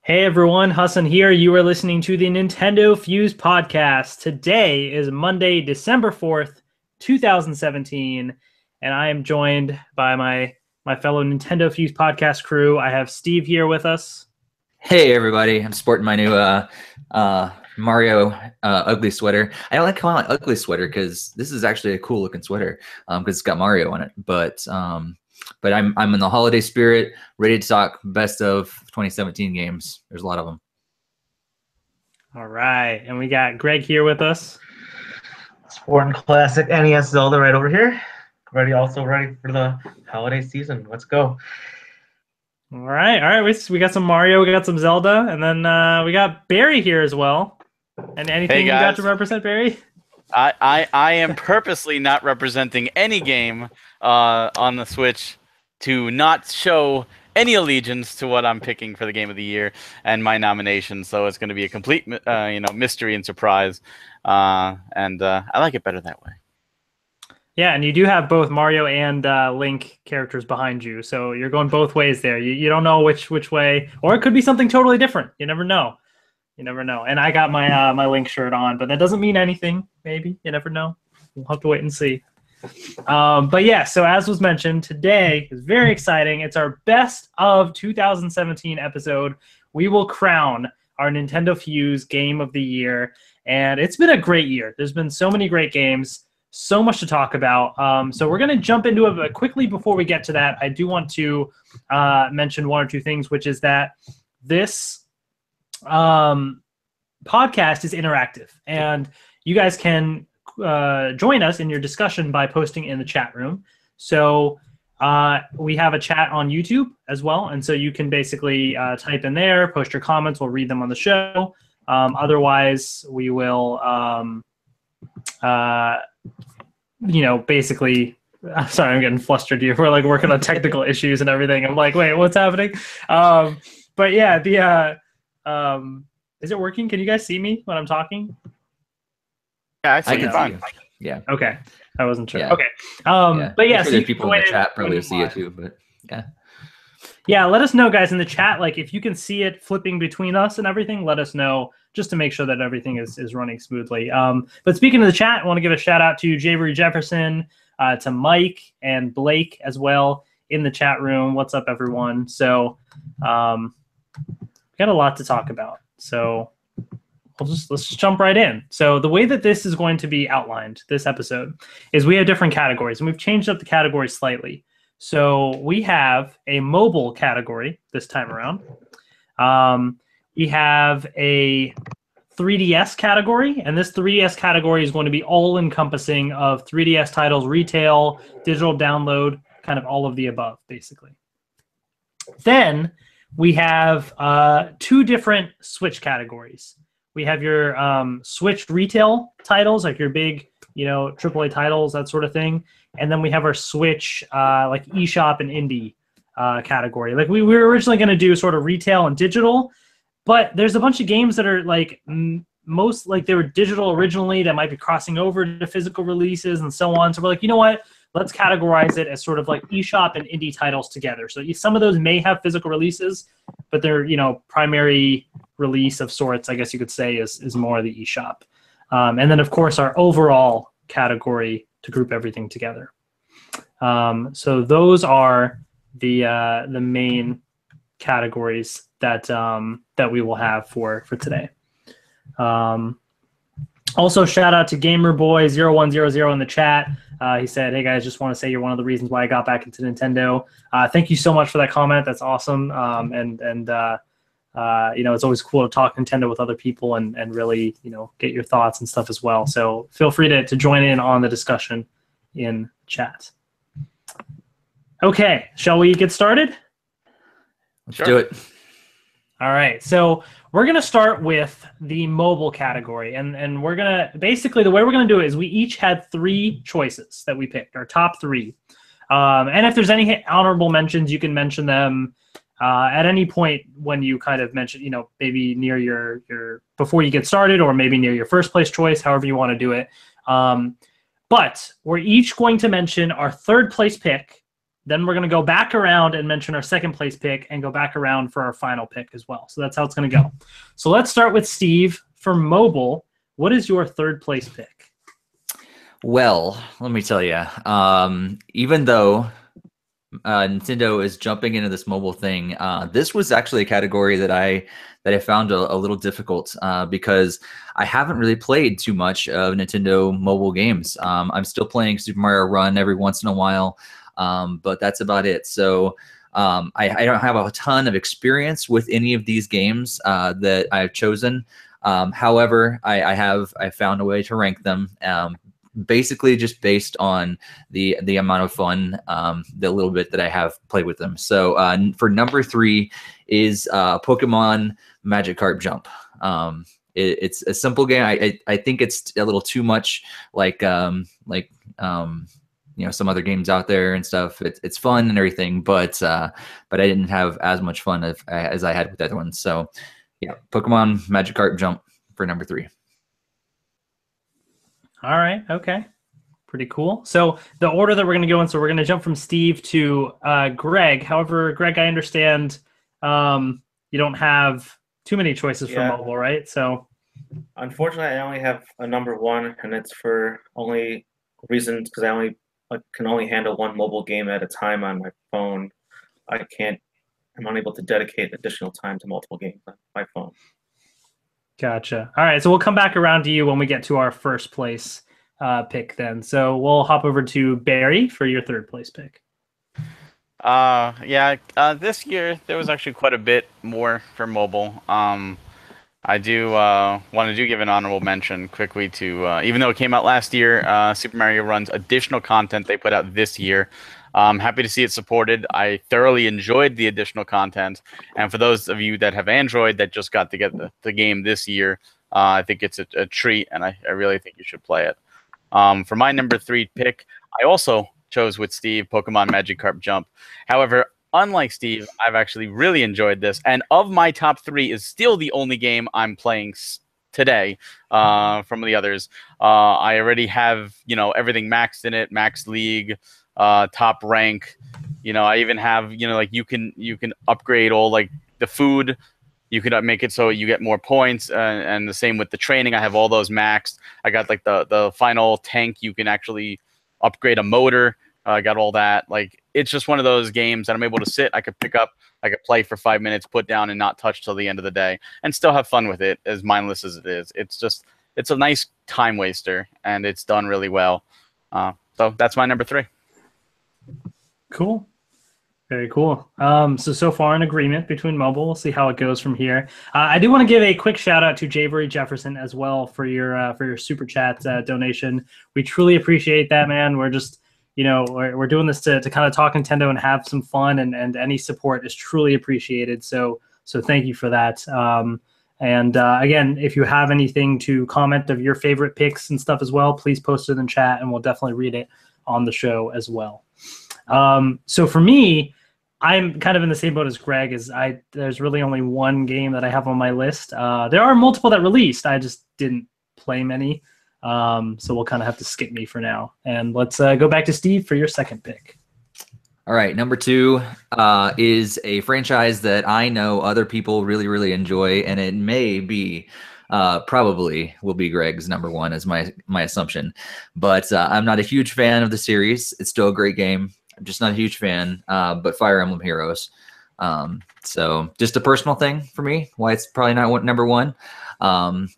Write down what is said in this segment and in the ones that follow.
Hey everyone, Hassan here. You are listening to the NintendoFuse podcast. Today is Monday, December 4th, 2017, and I am joined by my fellow NintendoFuse podcast crew. I have Steve here with us. Hey everybody, I'm sporting my new Mario ugly sweater. I don't like calling it ugly sweater because this is actually a cool looking sweater because it's got Mario on it. But I'm in the holiday spirit, ready to talk best of 2017 games. There's a lot of them. All right, and we got Greg here with us. Sporting classic NES Zelda right over here. Also ready for the holiday season. Let's go. All right. We got some Mario, we got some Zelda, and then we got Barry here as well. And anything you got to represent, Barry? I am purposely not representing any game on the Switch to not show any allegiance to what I'm picking for the game of the year and my nomination. So it's going to be a complete mystery and surprise, and I like it better that way. Yeah, and you do have both Mario and Link characters behind you, so you're going both ways there. You don't know which way, or it could be something totally different. You never know. You never know. And I got my my Link shirt on, but that doesn't mean anything. Maybe you never know. We'll have to wait and see. But yeah, so as was mentioned, today is very exciting. It's our best of 2017 episode. We will crown our NintendoFuse Game of the Year, and it's been a great year. There's been so many great games. So much to talk about. So we're going to jump into it, but quickly before we get to that, I do want to mention one or two things, which is that this podcast is interactive, and you guys can join us in your discussion by posting in the chat room. So we have a chat on YouTube as well, and so you can basically type in there, post your comments, we'll read them on the show. Otherwise, we will... basically, sorry, I'm getting flustered here. We're like working on technical issues and everything. I'm like, wait, what's happening? But yeah, is it working? Can you guys see me when I'm talking? Yeah, I see you fine. Yeah. Okay. I wasn't sure. Yeah. Okay. But yeah, sure there's people in the chat probably see it too, but yeah. Yeah, let us know, guys, in the chat. Like, if you can see it flipping between us and everything, let us know just to make sure that everything is running smoothly. But speaking of the chat, I want to give a shout out to Javery Jefferson, to Mike and Blake as well in the chat room. What's up, everyone? So we got a lot to talk about. So let's just jump right in. So the way that this is going to be outlined, this episode, is we have different categories, and we've changed up the categories slightly. So we have a mobile category this time around. We have a 3DS category, and this 3DS category is going to be all-encompassing of 3DS titles, retail, digital download, kind of all of the above, basically. Then we have two different Switch categories. We have your Switch retail titles, like your big, AAA titles, that sort of thing. And then we have our Switch like eShop and indie category. Like we were originally going to do sort of retail and digital, but there's a bunch of games that are like most like they were digital originally that might be crossing over to physical releases and so on. So we're like, you know what? Let's categorize it as sort of like eShop and indie titles together. So some of those may have physical releases, but their primary release of sorts, I guess you could say, is more the eShop. And then of course our overall category to group everything together. So those are the main categories that that we will have for today. Also, shout out to GamerBoy0100 in the chat. He said, "Hey guys, just want to say you're one of the reasons why I got back into Nintendo." Thank you so much for that comment. That's awesome. It's always cool to talk Nintendo with other people and really, get your thoughts and stuff as well. So feel free to join in on the discussion in chat. Okay, shall we get started? Let's do it. All right, so we're going to start with the mobile category, and we're going to, basically the way we're going to do it is we each had three choices that we picked, our top three. And if there's any honorable mentions, you can mention them at any point when you kind of mention, maybe near your before you get started, or maybe near your first place choice, however you want to do it. But we're each going to mention our third place pick Then we're going to go back around and mention our second place pick and go back around for our final pick as well. So that's how it's going to go. So let's start with Steve for mobile. What is your third place pick? Well, let me tell you, even though Nintendo is jumping into this mobile thing, this was actually a category that I found a little difficult because I haven't really played too much of Nintendo mobile games. I'm still playing Super Mario Run every once in a while, but that's about it. So I don't have a ton of experience with any of these games that I've chosen. However, I found a way to rank them. Basically just based on the amount of fun, the little bit that I have played with them. So for number 3 is Pokemon Magikarp Jump. It's a simple game. I think it's a little too much like some other games out there and stuff. It's fun and everything, but I didn't have as much fun as I had with the other ones. So yeah, Pokemon Magikarp Jump for number 3. All right. Okay. Pretty cool. So the order that we're going to go in, so we're going to jump from Steve to Greg. However, Greg, I understand you don't have too many choices for mobile, right? So unfortunately, I only have a number 1, and it's for only reasons because I can only handle one mobile game at a time on my phone. I'm unable to dedicate additional time to multiple games on my phone. Gotcha. All right, so we'll come back around to you when we get to our first place pick then. So we'll hop over to Barry for your third place pick. This year there was actually quite a bit more for mobile. I do want to give an honorable mention quickly to, even though it came out last year, Super Mario Run's additional content they put out this year. I'm happy to see it supported. I thoroughly enjoyed the additional content. And for those of you that have Android that just got to get the game this year, I think it's a treat, and I really think you should play it. For my number 3 pick, I also chose with Steve Pokemon Magikarp Jump. However, unlike Steve, I've actually really enjoyed this. And of my top 3 is still the only game I'm playing today from the others. I already have, everything maxed in it, max league, top rank. I even have, like you can upgrade all like the food. You could make it so you get more points, and the same with the training. I have all those maxed. I got like the final tank. You can actually upgrade a motor. I got all that. Like, it's just one of those games that I'm able to sit. I could pick up. I could play for 5 minutes, put down, and not touch till the end of the day, and still have fun with it. As mindless as it is, it's a nice time waster, and it's done really well. So that's my number 3. Cool. Very cool. So far in agreement between mobile. We'll see how it goes from here. I do want to give a quick shout out to Javery Jefferson as well for your super chat donation. We truly appreciate that, man. We're just, we're doing this to kind of talk Nintendo and have some fun, and any support is truly appreciated. So thank you for that. Again, if you have anything to comment of your favorite picks and stuff as well, please post it in chat, and we'll definitely read it on the show as well. So for me, I'm kind of in the same boat as Greg. There's really only one game that I have on my list. There are multiple that released. I just didn't play many. So we'll kind of have to skip me for now. And let's go back to Steve for your second pick. All right, number 2 is a franchise that I know other people really, really enjoy, and it may be, probably will be Greg's number 1 as my assumption. But I'm not a huge fan of the series. It's still a great game. I'm just not a huge fan, but Fire Emblem Heroes. So just a personal thing for me, why it's probably not number 1,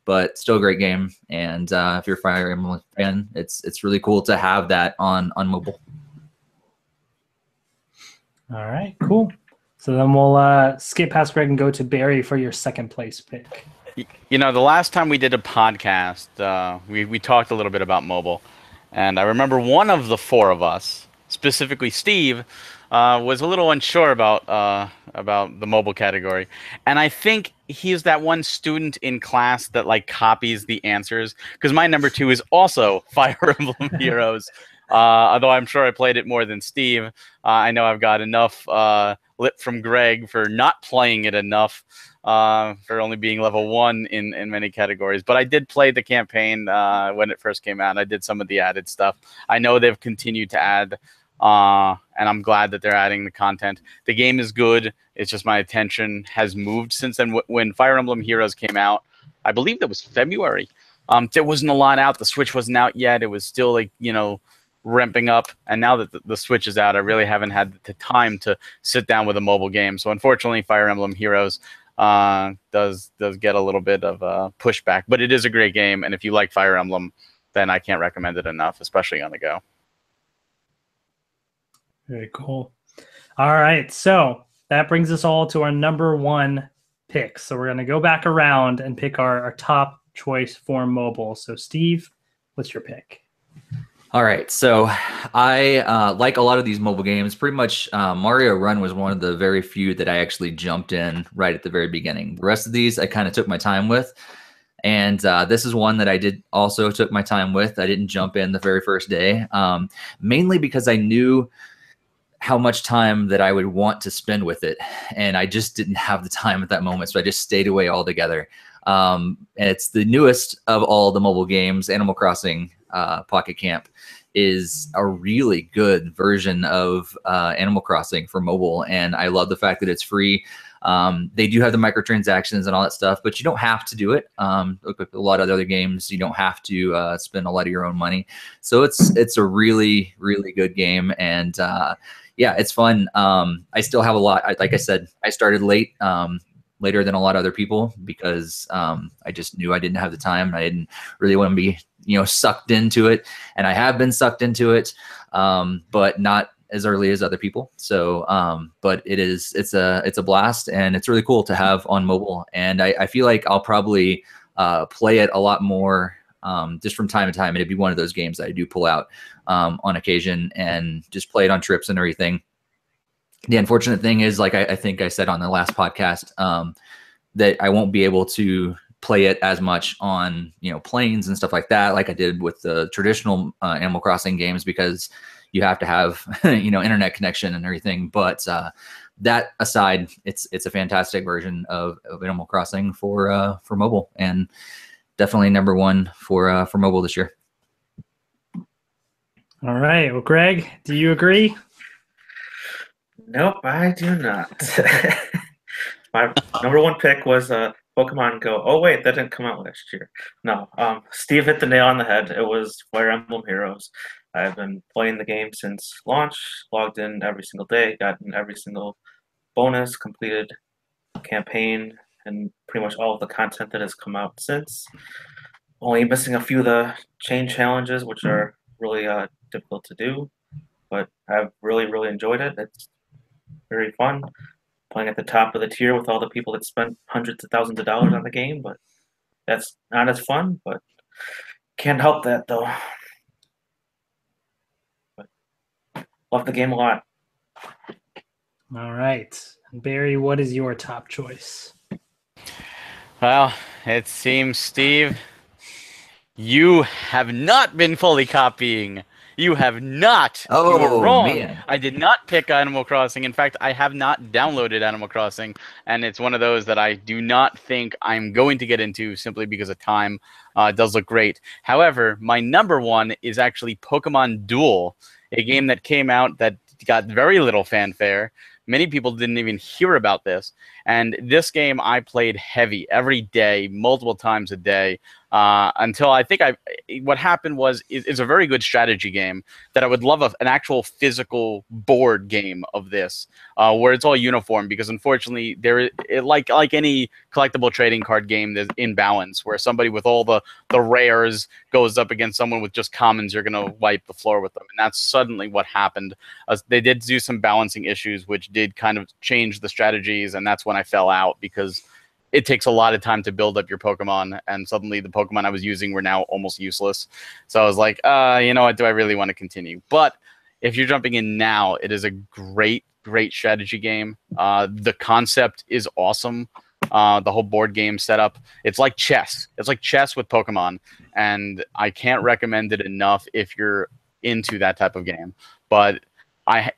but still a great game. And if you're a Fire Emblem fan, it's really cool to have that on mobile. All right, cool. So then we'll skip past Greg and go to Barry for your second place pick. The last time we did a podcast, we talked a little bit about mobile. And I remember one of the 4 of us, specifically Steve, was a little unsure about the mobile category. And I think he's that one student in class that like copies the answers, because my number 2 is also Fire Emblem Heroes. Although I'm sure I played it more than Steve. I know I've got enough lip from Greg for not playing it enough, for only being level 1 in many categories. But I did play the campaign when it first came out. I did some of the added stuff. I know they've continued to add and I'm glad that they're adding the content. The game is good. It's just my attention has moved since then. When Fire Emblem Heroes came out, I believe that was February. There wasn't a lot out. The Switch wasn't out yet. It was still like, ramping up. And now that the Switch is out, I really haven't had the time to sit down with a mobile game. So unfortunately, Fire Emblem Heroes does get a little bit of pushback. But it is a great game. And if you like Fire Emblem, then I can't recommend it enough, especially on the go. Very cool. All right. So that brings us all to our number one pick. So we're going to go back around and pick our top choice for mobile. So Steve, what's your pick? All right, so I like a lot of these mobile games. Pretty much, Mario Run was one of the very few that I actually jumped in right at the very beginning. The rest of these I kind of took my time with, and this is one that I did also took my time with. I didn't jump in the very first day, mainly because I knew how much time that I would want to spend with it, and I just didn't have the time at that moment, so I just stayed away altogether. And it's the newest of all the mobile games, Animal Crossing Pocket Camp. Is a really good version of Animal Crossing for mobile, and I love the fact that it's free. They do have the microtransactions and all that stuff, but you don't have to do it. Like a lot of other games, you don't have to spend a lot of your own money. So it's a really, really good game, and yeah, it's fun. I still have a lot. Like I said, I started late. Later than a lot of other people because I just knew I didn't have the time. I didn't really want to be, sucked into it, and I have been sucked into it, but not as early as other people. So, but it's a blast, and it's really cool to have on mobile. And I feel like I'll probably play it a lot more just from time to time. And it'd be one of those games that I do pull out on occasion and just play it on trips and everything. The unfortunate thing is, like I think I said on the last podcast, that I won't be able to play it as much on planes and stuff like that, like I did with the traditional Animal Crossing games, because you have to have internet connection and everything. But that aside, it's a fantastic version of Animal Crossing for mobile, and definitely number one for mobile this year. All right. Well, Greg, do you agree? Nope, I do not. My number one pick was Pokemon Go. Oh wait, that didn't come out last year. No, Steve hit the nail on the head. It was Fire Emblem Heroes. I've been playing the game since launch, logged in every single day, gotten every single bonus, completed campaign, and pretty much all of the content that has come out since. Only missing a few of the chain challenges, which are really difficult to do, but I've really, really enjoyed it. It's very fun playing at the top of the tier with all the people that spent hundreds of thousands of dollars on the game, but that's not as fun, but can't help that though. But love the game a lot. All right. Barry, what is your top choice? Well, it seems, Steve, you have not been fully copying. You have not. Oh, you were wrong. man. I did not pick Animal Crossing. In fact, I have not downloaded Animal Crossing, and it's one of those that I do not think I'm going to get into simply because of time. It does look great. However, my number one is actually Pokemon Duel, a game that came out that got very little fanfare. Many people didn't even hear about this. And this game I played heavy every day, multiple times a day, until I think what happened was it's a very good strategy game that I would love an actual physical board game of this, where it's all uniform, because unfortunately like any collectible trading card game, there's imbalance where somebody with all the rares goes up against someone with just commons. You're going to wipe the floor with them. And that's suddenly what happened. They did do some balancing issues, which did kind of change the strategies. And that's when I fell out, because it takes a lot of time to build up your Pokemon, and suddenly the Pokemon I was using were now almost useless. So I was like, you know what, do I really want to continue? But if you're jumping in now, it is a great, great strategy game. The concept is awesome. The whole board game setup, it's like chess. It's like chess with Pokemon, and I can't recommend it enough if you're into that type of game. But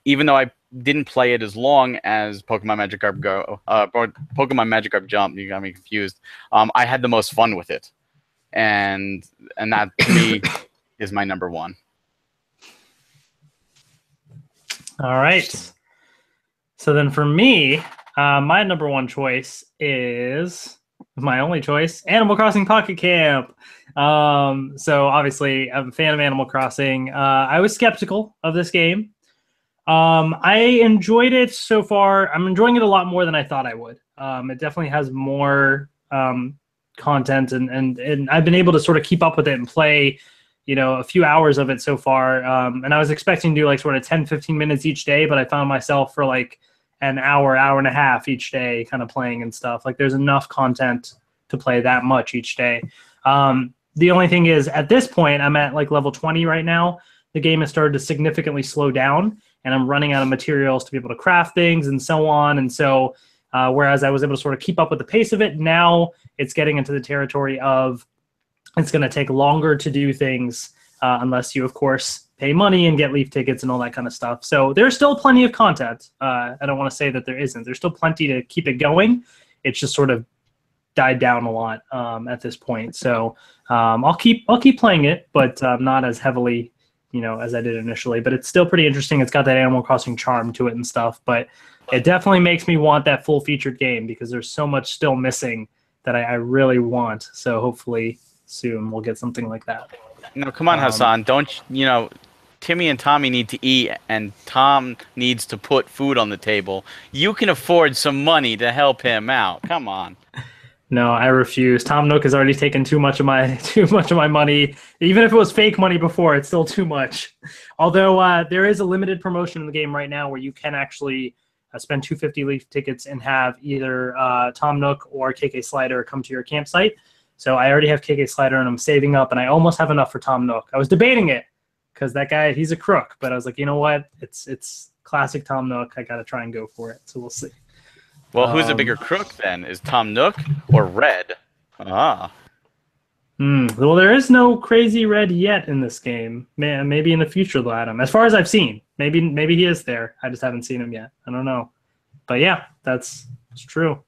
even though I didn't play it as long as Pokemon Magikarp Go, or Pokemon Magikarp Jump, you got me confused. I had the most fun with it, and that to me is my number one. All right. So then for me, my number one choice is my only choice, Animal Crossing Pocket Camp. So obviously I'm a fan of Animal Crossing. I was skeptical of this game. I enjoyed it so far. I'm enjoying it a lot more than I thought I would. It definitely has more content, and I've been able to sort of keep up with it and play, a few hours of it so far. And I was expecting to do like sort of 10, 15 minutes each day, but I found myself for like an hour and a half each day kind of playing and stuff. Like there's enough content to play that much each day. The only thing is at this point, I'm at like level 20 right now. The game has started to significantly slow down, and I'm running out of materials to be able to craft things and so on. And so whereas I was able to sort of keep up with the pace of it, now it's getting into the territory of it's going to take longer to do things unless you, of course, pay money and get leaf tickets and all that kind of stuff. So there's still plenty of content. I don't want to say that there isn't. There's still plenty to keep it going. It's just sort of died down a lot at this point. So I'll keep playing it, but not as heavily, as I did initially. But it's still pretty interesting. It's got that Animal Crossing charm to it and stuff. But it definitely makes me want that full featured game because there's so much still missing that I really want. So hopefully soon we'll get something like that. No, come on, Hassan. Don't Timmy and Tommy need to eat, and Tom needs to put food on the table. You can afford some money to help him out. Come on. No, I refuse. Tom Nook has already taken too much of my money. Even if it was fake money before, it's still too much. Although there is a limited promotion in the game right now where you can actually spend 250 leaf tickets and have either Tom Nook or KK Slider come to your campsite. So I already have KK Slider and I'm saving up, and I almost have enough for Tom Nook. I was debating it because that guy, he's a crook, but I was like, you know what? It's classic Tom Nook. I got to try and go for it. So we'll see. Well, who's a bigger crook then? Is Tom Nook or Red? Ah. Well, there is no crazy Red yet in this game. Man, maybe in the future they'll add him. As far as I've seen, maybe he is there. I just haven't seen him yet. I don't know. But yeah, it's true.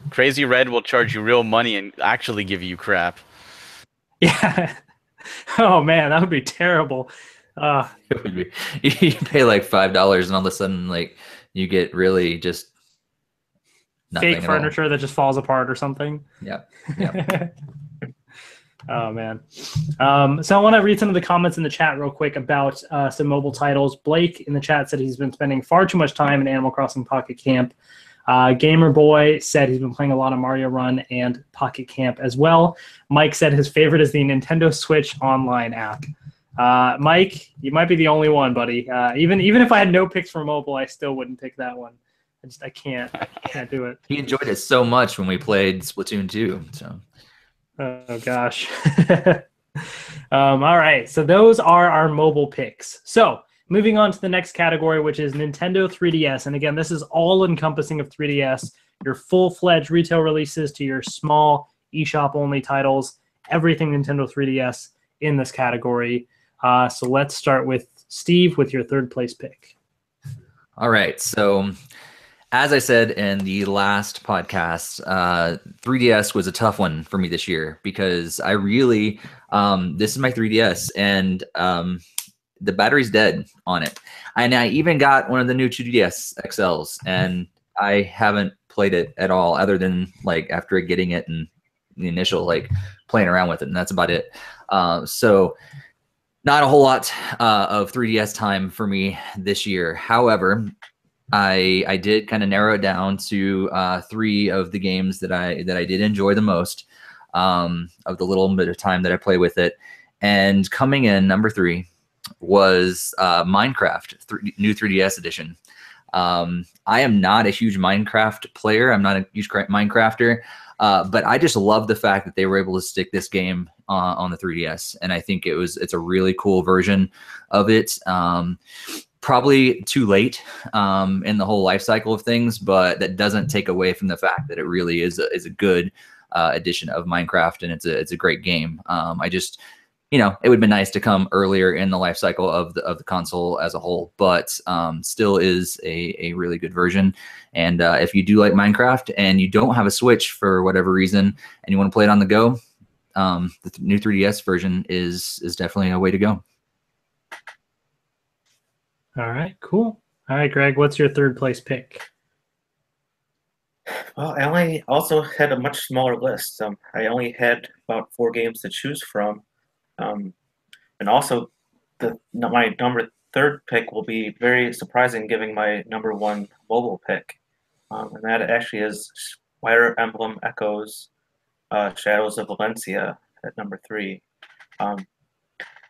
Crazy Red will charge you real money and actually give you crap. Yeah. Oh man, that would be terrible. It would be. You pay like $5 and all of a sudden like you get really just fake furniture that just falls apart or something. Yep. Oh man. So I want to read some of the comments in the chat real quick about some mobile titles. Blake in the chat said he's been spending far too much time in Animal Crossing Pocket Camp. Gamer Boy said he's been playing a lot of Mario Run and Pocket Camp as well. Mike said his favorite is the Nintendo Switch online app. Mike, you might be the only one, buddy. Even if I had no picks for mobile, I still wouldn't pick that one. I can't do it. He enjoyed it so much when we played Splatoon 2. So. Oh gosh. All right, so those are our mobile picks. So moving on to the next category, which is Nintendo 3DS. And again, this is all encompassing of 3DS, your full-fledged retail releases to your small eShop only titles, everything Nintendo 3DS in this category. So let's start with Steve with your third place pick. All right, so as I said in the last podcast, 3DS was a tough one for me this year because I really, this is my 3DS, and the battery's dead on it. And I even got one of the new 2DS XLs, and I haven't played it at all other than like after getting it and the initial like playing around with it, and that's about it. So not a whole lot of 3DS time for me this year. However, I did kind of narrow it down to 3 of the games that I did enjoy the most of the little bit of time that I play with it. And coming in number 3 was Minecraft new 3DS edition. I am not a huge Minecraft player. I'm not a huge Minecrafter, but I just love the fact that they were able to stick this game on the 3DS, and I think it's a really cool version of it. Probably too late in the whole life cycle of things, but that doesn't take away from the fact that it really is a good edition of Minecraft, and it's a great game. I just, it would have been nice to come earlier in the life cycle of the console as a whole, but still is a really good version. And if you do like Minecraft and you don't have a Switch for whatever reason and you want to play it on the go, the new 3DS version is definitely a way to go. All right, cool. All right, Greg, what's your third place pick? Well, I only also had a much smaller list. I only had about 4 games to choose from, and also my number third pick will be very surprising, given my number 1 mobile pick, and that actually is Fire Emblem Echoes, Shadows of Valencia at number 3. Um,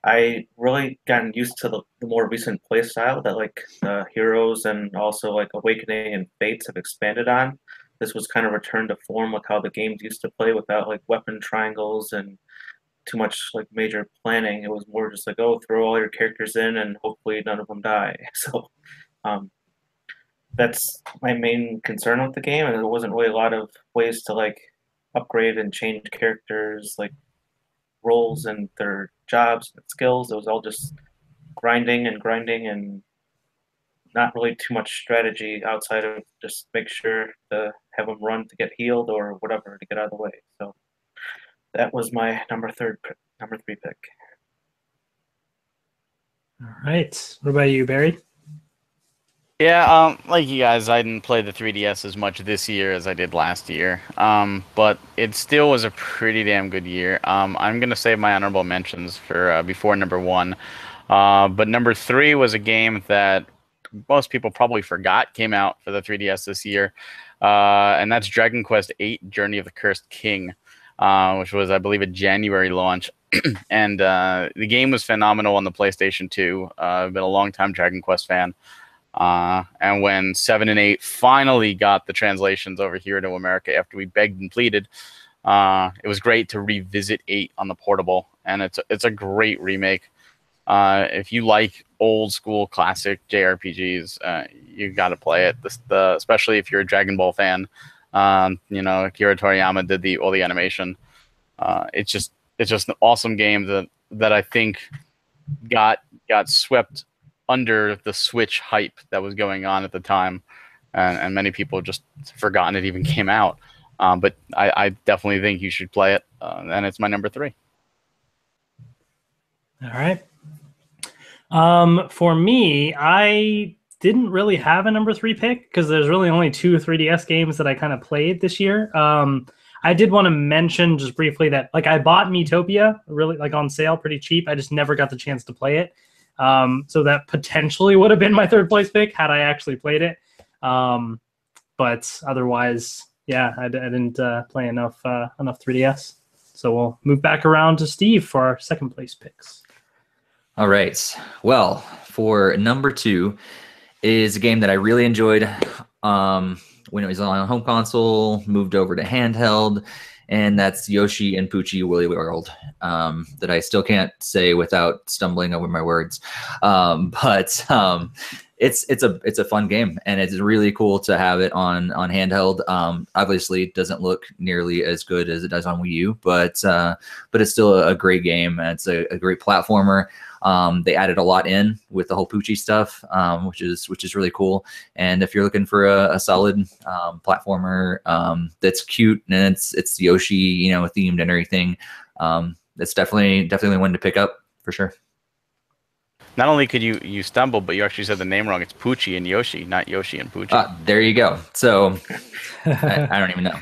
I really gotten used to the more recent playstyle that like Heroes and also like Awakening and Fates have expanded on. This was kind of returned to form like how the games used to play without like weapon triangles and too much like major planning. It was more just like, oh, throw all your characters in and hopefully none of them die. So um, that's my main concern with the game, and there wasn't really a lot of ways to like upgrade and change characters like roles and their jobs and skills. It was all just grinding and not really too much strategy outside of just make sure to have them run to get healed or whatever to get out of the way. So that was my number 3 pick. All right. What about you, Barry? Yeah, like you guys, I didn't play the 3DS as much this year as I did last year. But it still was a pretty damn good year. I'm gonna save my honorable mentions for before number 1. But number 3 was a game that most people probably forgot came out for the 3DS this year, and that's Dragon Quest VIII: Journey of the Cursed King, which was, I believe, a January launch. And the game was phenomenal on the PlayStation 2. I've been a long-time Dragon Quest fan. And when 7 and 8 finally got the translations over here to America after we begged and pleaded, it was great to revisit 8 on the portable, and it's a great remake. If you like old school classic JRPGs, you got to play it. Especially if you're a Dragon Ball fan. Akira Toriyama did all the animation. It's just an awesome game that I think got swept under the Switch hype that was going on at the time, and many people just forgotten it even came out. But I definitely think you should play it, and it's my number 3. All right. For me, I didn't really have a number 3 pick because there's really only 2 3DS games that I kind of played this year. I did want to mention just briefly that like I bought Miitopia really like on sale pretty cheap. I just never got the chance to play it. So that potentially would have been my 3rd place pick had I actually played it. But otherwise, yeah, I didn't play enough 3DS. So we'll move back around to Steve for our 2nd place picks. All right. Well, for number 2 is a game that I really enjoyed when it was on home console, moved over to handheld, and that's Yoshi and Poochie Woolly World, that I still can't say without stumbling over my words. But it's a fun game, and it's really cool to have it on handheld. Obviously, it doesn't look nearly as good as it does on Wii U, but it's still a great game. And it's a great platformer. They added a lot in with the whole Poochie stuff, which is really cool. And if you're looking for a solid platformer that's cute and it's Yoshi, themed and everything, it's definitely one to pick up for sure. Not only could you stumble, but you actually said the name wrong. It's Poochie and Yoshi, not Yoshi and Poochie. There you go. So I don't even know.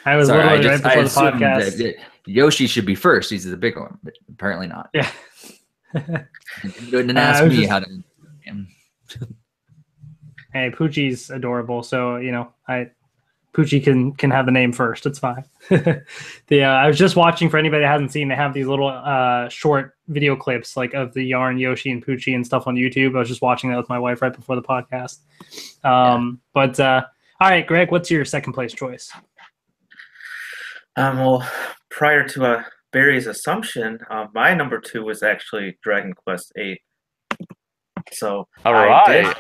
I was literally right before the podcast. Yoshi should be first. He's the big one, but apparently not. Yeah. Didn't ask me how to. Hey, Poochie's adorable, so Poochie can have the name first. It's fine. I was just watching, for anybody that hasn't seen, they have these little short video clips like of the yarn Yoshi and Poochie and stuff on YouTube. I was just watching that with my wife right before the podcast. But all right, Greg, what's your 2nd place choice? Well, prior to Barry's assumption, my number 2 was actually Dragon Quest VIII. So all right.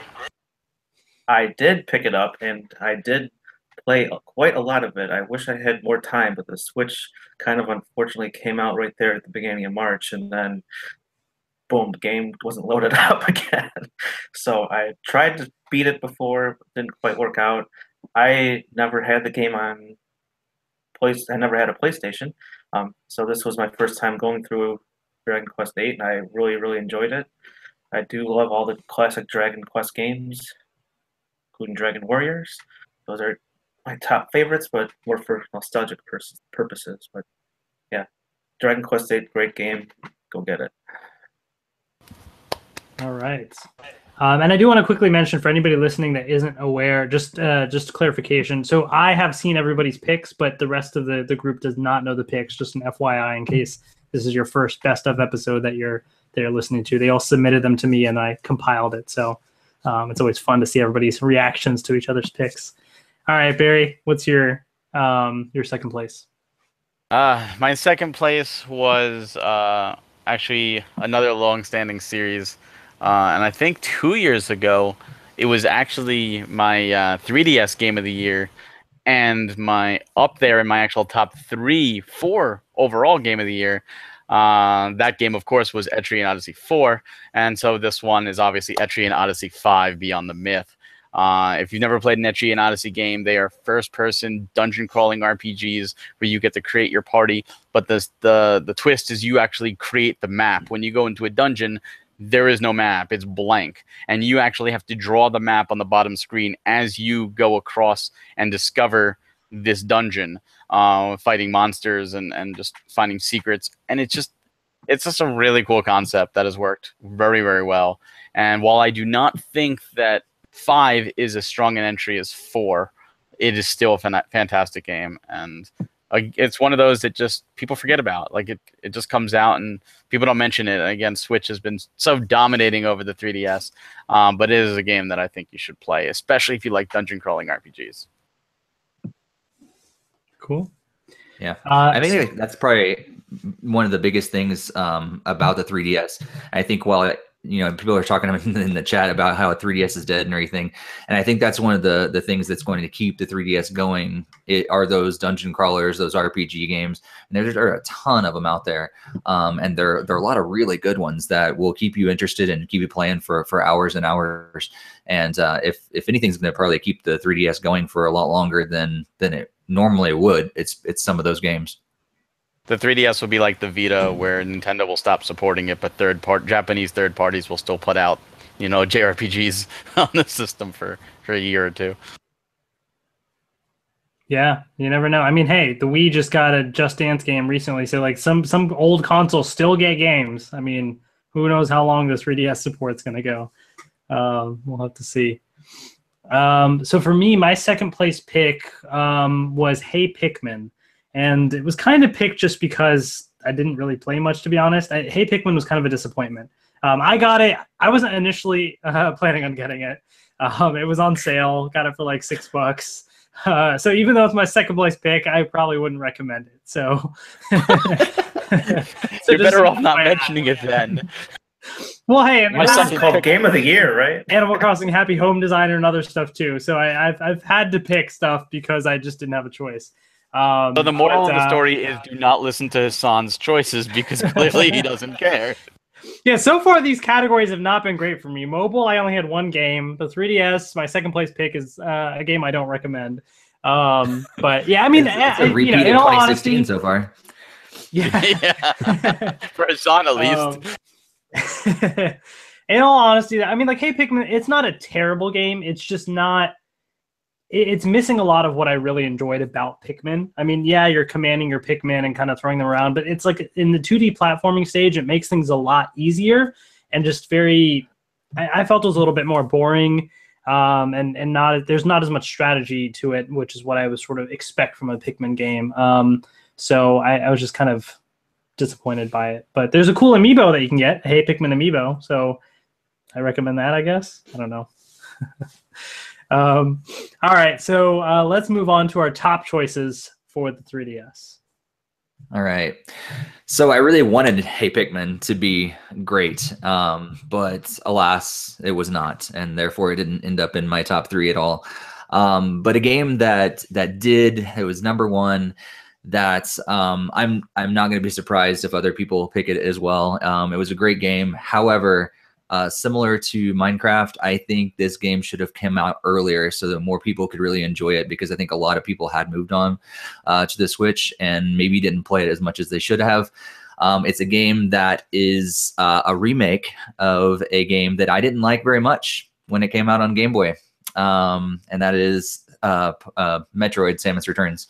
I did pick it up, and I did play quite a lot of it. I wish I had more time, but the Switch kind of unfortunately came out right there at the beginning of March, and then boom, the game wasn't loaded up again. So I tried to beat it before, but didn't quite work out. I never had the game on I never had a PlayStation, so this was my first time going through Dragon Quest VIII, and I really, really enjoyed it. I do love all the classic Dragon Quest games, including Dragon Warriors. Those are my top favorites, but more for nostalgic purposes. But yeah, Dragon Quest 8, great game. Go get it. All right. And I do want to quickly mention for anybody listening that isn't aware, just clarification. So I have seen everybody's picks, but the rest of the group does not know the picks. Just an FYI in case this is your first best of episode that you're listening to. They all submitted them to me and I compiled it. So it's always fun to see everybody's reactions to each other's picks. All right, Barry, what's your second place? My second place was actually another long-standing series. And I think 2 years ago, it was actually my 3DS game of the year, and my up there in my actual top 4 overall game of the year. That game, of course, was Etrian Odyssey 4, and so this one is obviously Etrian Odyssey 5: Beyond the Myth. If you've never played an Etrian Odyssey game, they are first-person dungeon-crawling RPGs where you get to create your party, but the twist is you actually create the map. When you go into a dungeon, there is no map. It's blank. And you actually have to draw the map on the bottom screen as you go across and discover this dungeon, fighting monsters and just finding secrets. And it's just a really cool concept that has worked very, very well. And while I do not think that 5 is as strong an entry as 4, it is still a fantastic game. And it's one of those that just people forget about. Like it just comes out and people don't mention it. And again, Switch has been so dominating over the 3DS, but it is a game that I think you should play, especially if you like dungeon crawling RPGs. Cool. Yeah, I think that's probably one of the biggest things about the 3DS. I think while people are talking in the chat about how a 3DS is dead and everything, and I think that's one of the things that's going to keep the 3DS going. Are those dungeon crawlers, those RPG games, and there are a ton of them out there, and there are a lot of really good ones that will keep you interested and keep you playing for hours and hours. And if anything's going to probably keep the 3DS going for a lot longer than it normally would, it's some of those games. The 3DS will be like the Vita, where Nintendo will stop supporting it, but Japanese third parties will still put out, JRPGs on the system for a year or two. Yeah, you never know. I mean, hey, the Wii just got a Just Dance game recently, so like some old consoles still get games. I mean, who knows how long this 3DS support's going to go? We'll have to see. So for me, my second place pick was Hey Pikmin. And it was kind of picked just because I didn't really play much, to be honest. Hey Pikmin was kind of a disappointment. I got it. I wasn't initially planning on getting it. It was on sale. Got it for like $6. So even though it's my second place pick, I probably wouldn't recommend it. So, you're better off not mentioning it then. Well, hey, my son's called Game of the Year, right? Animal Crossing, Happy Home Designer, and other stuff too. So I've had to pick stuff because I just didn't have a choice. So the moral of the story is do not listen to Hassan's choices because clearly he doesn't care. Yeah, so far these categories have not been great for me. Mobile, I only had one game. The 3DS, my second place pick is a game I don't recommend. But yeah, I mean, it's a repeat of 2016 so far. Yeah, yeah. For Hassan at least. In all honesty, I mean, like, Hey Pikmin, it's not a terrible game. It's just not. It's missing a lot of what I really enjoyed about Pikmin. I mean, yeah, you're commanding your Pikmin and kind of throwing them around, but it's like in the 2D platforming stage, it makes things a lot easier and just very. I felt it was a little bit more boring, and not there's not as much strategy to it, which is what I would sort of expect from a Pikmin game. So I was just kind of disappointed by it. But there's a cool amiibo that you can get, a Hey Pikmin amiibo. So I recommend that, I guess. I don't know. All right, so let's move on to our top choices for the 3DS. All right. So I really wanted Hey Pikmin to be great, but alas, it was not, and therefore it didn't end up in my top 3 at all. But a game that did, it was number 1. That I'm not going to be surprised if other people pick it as well. It was a great game. However, similar to Minecraft, I think this game should have come out earlier so that more people could really enjoy it, because I think a lot of people had moved on to the Switch and maybe didn't play it as much as they should have. It's a game that is a remake of a game that I didn't like very much when it came out on Game Boy, and that is Metroid: Samus Returns.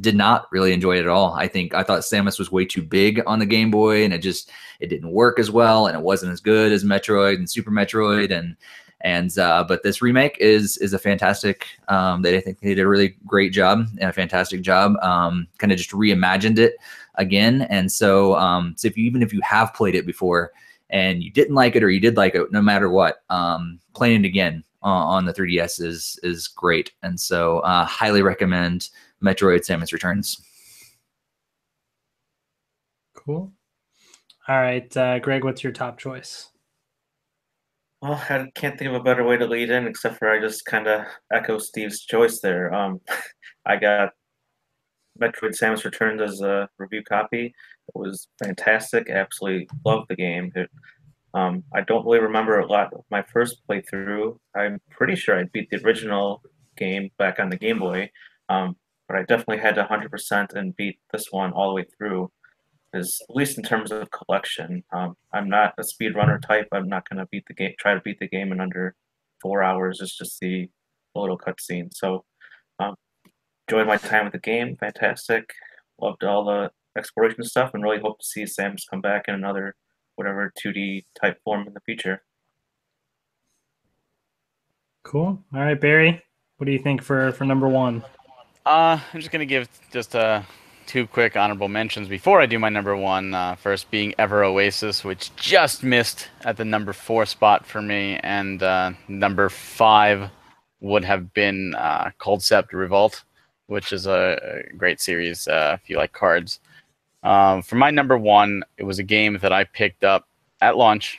Did not really enjoy it at all. I thought Samus was way too big on the Game Boy, and it didn't work as well, and it wasn't as good as Metroid and Super Metroid, but this remake is a fantastic. I think they did a really great job and a fantastic job. Kind of just reimagined it again, and so even if you have played it before and you didn't like it or you did like it, no matter what, playing it again on the 3DS is great, and so highly recommend Metroid: Samus Returns. Cool. All right, Greg, what's your top choice? Well, I can't think of a better way to lead in except for I just kind of echo Steve's choice there. I got Metroid: Samus Returns as a review copy. It was fantastic. Absolutely loved the game. I don't really remember a lot of my first playthrough. I'm pretty sure I beat the original game back on the Game Boy, but I definitely had to 100% and beat this one all the way through. Is at least in terms of collection. I'm not a speedrunner type. I'm not going to try to beat the game in under 4 hours just to see a little cutscene. So, enjoyed my time with the game. Fantastic. Loved all the exploration stuff, and really hope to see Samus come back in another whatever 2D type form in the future. Cool. All right, Barry, what do you think for number one? I'm just gonna give just two quick honorable mentions before I do my number one. First being Ever Oasis, which just missed at the number 4 spot for me, and number 5 would have been Concept Revolt, which is a great series if you like cards. For my number one, it was a game that I picked up at launch,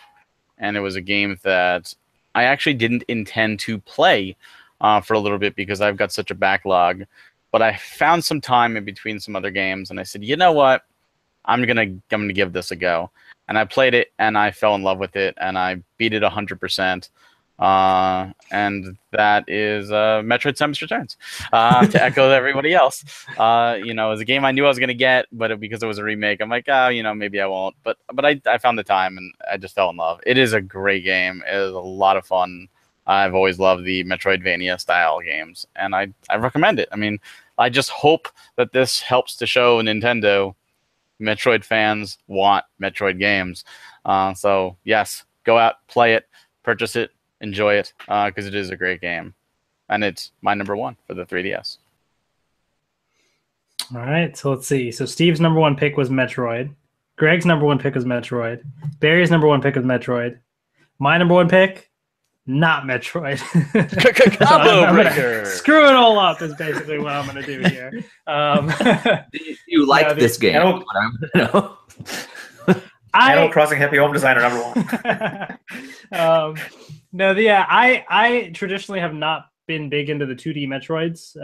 and it was a game that I actually didn't intend to play for a little bit because I've got such a backlog. But I found some time in between some other games, and I said, you know what? I'm gonna give this a go. And I played it, and I fell in love with it, and I beat it 100%. And that is Metroid: Samus Returns. To echo everybody else, it was a game I knew I was gonna get, but because it was a remake, I'm like, maybe I won't. But I found the time, and I just fell in love. It is a great game. It is a lot of fun. I've always loved the Metroidvania style games, and I recommend it. I mean, I just hope that this helps to show Nintendo Metroid fans want Metroid games. So yes, go out, play it, purchase it, enjoy it, because it is a great game, and it's my number one for the 3DS. All right, so let's see. So Steve's number one pick was Metroid. Greg's number one pick was Metroid. Barry's number one pick was Metroid. My number one pick, not Metroid. Combo breaker. Screw it all up is basically what I'm going to do here. Do you like this game? Animal Crossing Happy Home Designer number one. I traditionally have not been big into the 2D Metroids,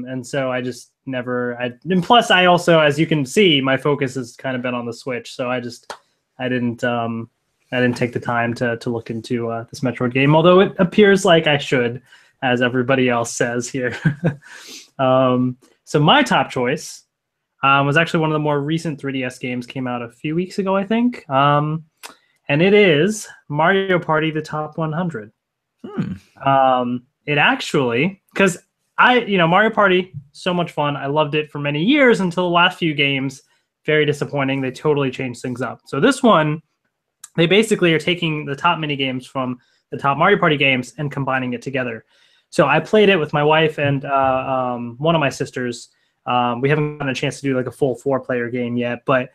and so I just never. And plus, I also, as you can see, my focus has kind of been on the Switch, so I didn't take the time to look into this Metroid game, although it appears like I should, as everybody else says here. So my top choice was actually one of the more recent 3DS games, came out a few weeks ago, I think. And it is Mario Party: The Top 100. It actually, because Mario Party, so much fun. I loved it for many years until the last few games. Very disappointing. They totally changed things up. So this one, they basically are taking the top mini games from the top Mario Party games and combining it together. So I played it with my wife and one of my sisters. We haven't gotten a chance to do like a full 4-player game yet, but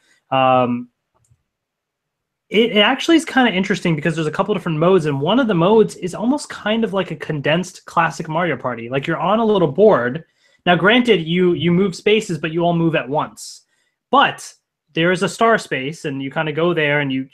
it actually is kind of interesting because there's a couple different modes, and one of the modes is almost kind of like a condensed classic Mario Party. Like you're on a little board. Now, granted, you move spaces, but you all move at once. But there is a star space, and you kind of go there, and you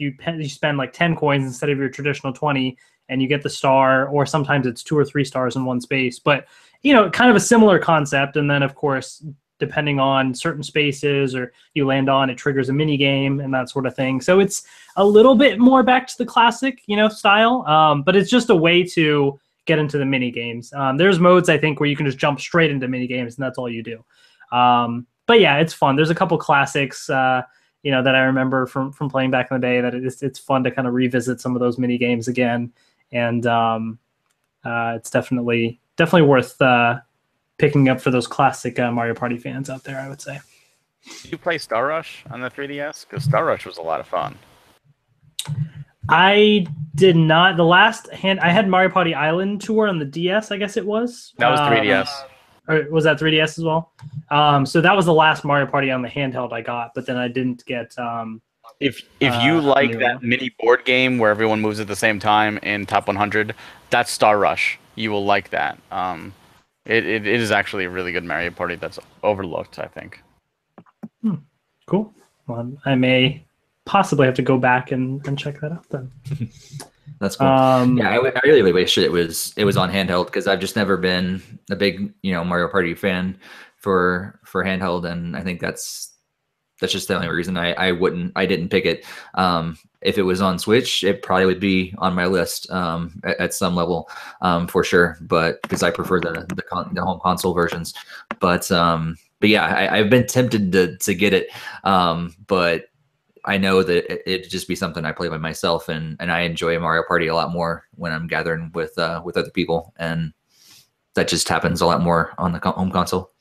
spend like 10 coins instead of your traditional 20, and you get the star, or sometimes it's 2 or 3 stars in one space. But, kind of a similar concept. And then, of course, depending on certain spaces or you land on, it triggers a mini game and that sort of thing. So it's a little bit more back to the classic, style. But it's just a way to get into the mini games. There's modes, I think, where you can just jump straight into mini games, and that's all you do. But yeah, it's fun. There's a couple classics. that I remember from playing back in the day. That it's fun to kind of revisit some of those mini games again, and it's definitely worth picking up for those classic Mario Party fans out there, I would say. Did you play Star Rush on the 3DS? Because Star Rush was a lot of fun. I did not. The last I had Mario Party Island Tour on the DS, I guess it was. That was 3DS. Or was that 3DS as well? So that was the last Mario Party on the handheld I got, but then I didn't get. If you like that mini board game where everyone moves at the same time in Top 100, that's Star Rush. You will like that. It is actually a really good Mario Party that's overlooked, I think. Cool. Well, I may possibly have to go back and check that out then. That's cool. Yeah, I really wish it was on handheld, because I've just never been a big Mario Party fan for handheld, and I think that's just the only reason I didn't pick it. If it was on Switch, it probably would be on my list at some level, for sure. But because I prefer the home console versions, but yeah, I've been tempted to get it, but I know that it'd just be something I play by myself, and I enjoy Mario Party a lot more when I'm gathering with other people, and that just happens a lot more on the home console.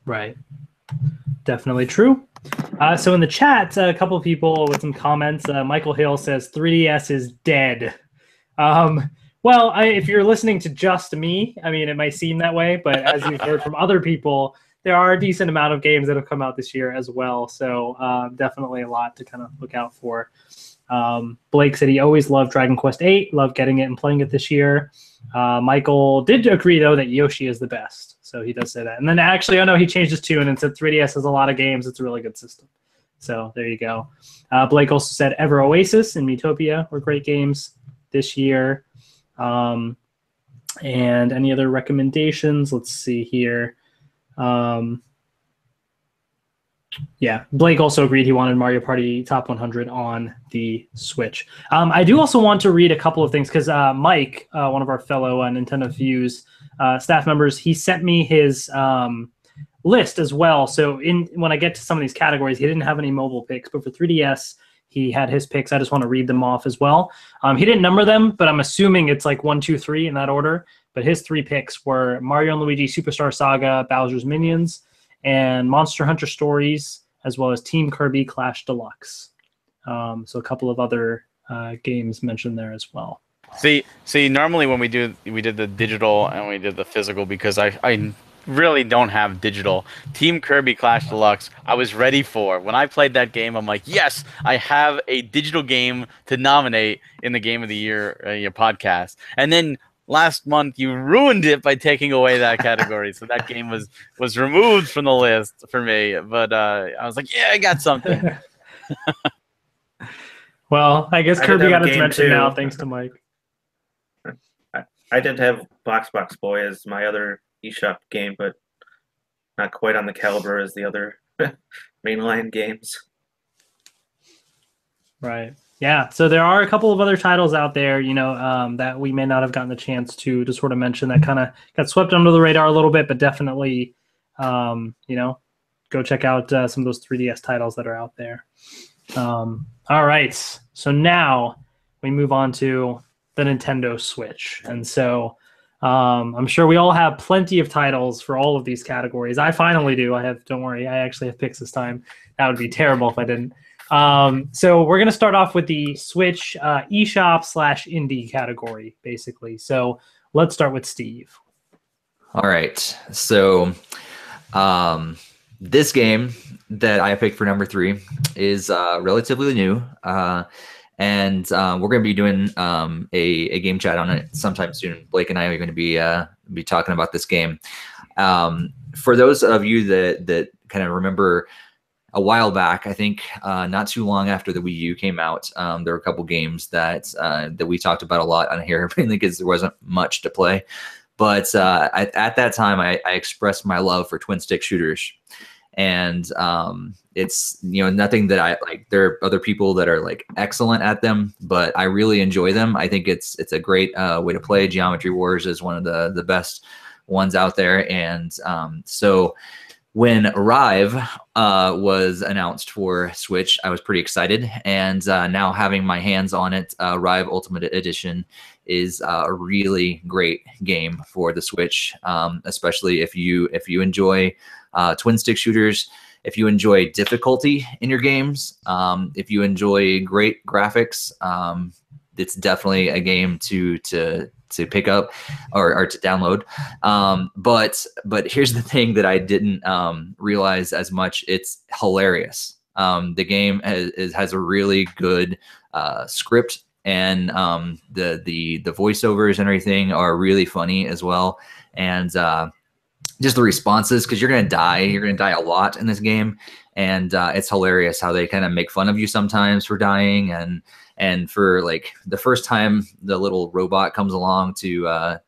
Right. Definitely true. So in the chat, a couple of people with some comments. Michael Hill says 3DS is dead. Well, if you're listening to just me, I mean, it might seem that way, but as you've heard from other people, there are a decent amount of games that have come out this year as well. So definitely a lot to kind of look out for. Blake said he always loved Dragon Quest VIII, loved getting it and playing it this year. Michael did agree, though, that Yoshi is the best. So he does say that. And then actually, he changed his tune and said 3DS has a lot of games. It's a really good system. So there you go. Blake also said Ever Oasis and Miitopia were great games this year. And any other recommendations? Let's see here. Yeah, Blake also agreed he wanted Mario Party Top 100 on the Switch. I do also want to read a couple of things because Mike, one of our fellow NintendoFuse staff members, he sent me his list as well. So when I get to some of these categories, he didn't have any mobile picks, but for 3DS, he had his picks. I just want to read them off as well. He didn't number them, but I'm assuming it's like 1, 2, 3 in that order. But his 3 picks were Mario & Luigi Superstar Saga, Bowser's Minions, and Monster Hunter Stories, as well as Team Kirby Clash Deluxe. So a couple of other games mentioned there as well. See, normally when we did the digital and we did the physical, because I really don't have digital. Team Kirby Clash Deluxe, I was ready for. When I played that game, I'm like, yes, I have a digital game to nominate in the Game of the Year podcast. And then last month, you ruined it by taking away that category. So that game was removed from the list for me. But I was like, yeah, I got something. Well, I guess Kirby got its mention now, thanks to Mike. I did have Box Boy as my other eShop game, but not quite on the caliber as the other mainline games. Right. Yeah. So there are a couple of other titles out there, that we may not have gotten the chance to sort of mention that kind of got swept under the radar a little bit, but definitely, go check out some of those 3DS titles that are out there. All right. So now we move on to the Nintendo Switch. And so I'm sure we all have plenty of titles for all of these categories. I finally do. Don't worry, I actually have picks this time. That would be terrible if I didn't. So we're going to start off with the Switch eShop/indie category, basically. So let's start with Steve. All right. So this game that I picked for number 3 is relatively new. And we're going to be doing a game chat on it sometime soon. Blake and I are going to be talking about this game. For those of you that kind of remember a while back, I think not too long after the Wii U came out, there were a couple games that we talked about a lot on here, mainly because there wasn't much to play. But at that time, I expressed my love for twin stick shooters. And it's nothing that I like. There are other people that are like excellent at them, but I really enjoy them. I think it's a great way to play. Geometry Wars is one of the best ones out there, and so when Rive was announced for Switch, I was pretty excited, and now having my hands on it, Rive Ultimate Edition is a really great game for the Switch, especially if you enjoy twin stick shooters, if you enjoy difficulty in your games, if you enjoy great graphics. It's definitely a game to pick up or to download. But here's the thing that I didn't realize as much. It's hilarious. The game has a really good script, and the voiceovers and everything are really funny as well. And just the responses, because you're gonna die a lot in this game, and it's hilarious how they kind of make fun of you sometimes for dying, and for like the first time the little robot comes along to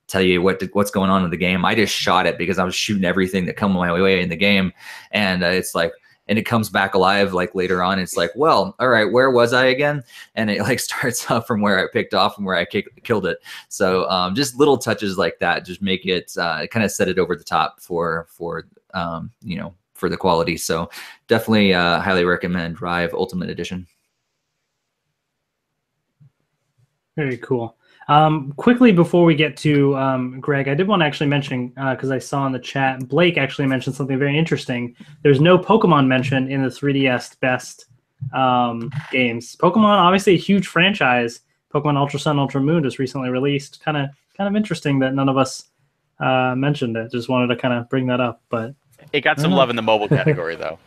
tell you what's going on in the game, I just shot it because I was shooting everything that come my way in the game, and it's like, and it comes back alive like later on. It's like, well, all right, where was I again? And it like starts up from where I picked off and where I killed it. So just little touches like that just make it kind of set it over the top for you know, for the quality. So definitely highly recommend Rive Ultimate Edition. Very cool. Quickly before we get to Greg, I did want to actually mention, because I saw in the chat, Blake actually mentioned something very interesting. There's no Pokemon mentioned in the 3DS best games. Pokemon, obviously a huge franchise. Pokemon Ultra Sun, Ultra Moon just recently released. Kind of interesting that none of us mentioned it. Just wanted to kind of bring that up. But It got some love in the mobile category, though.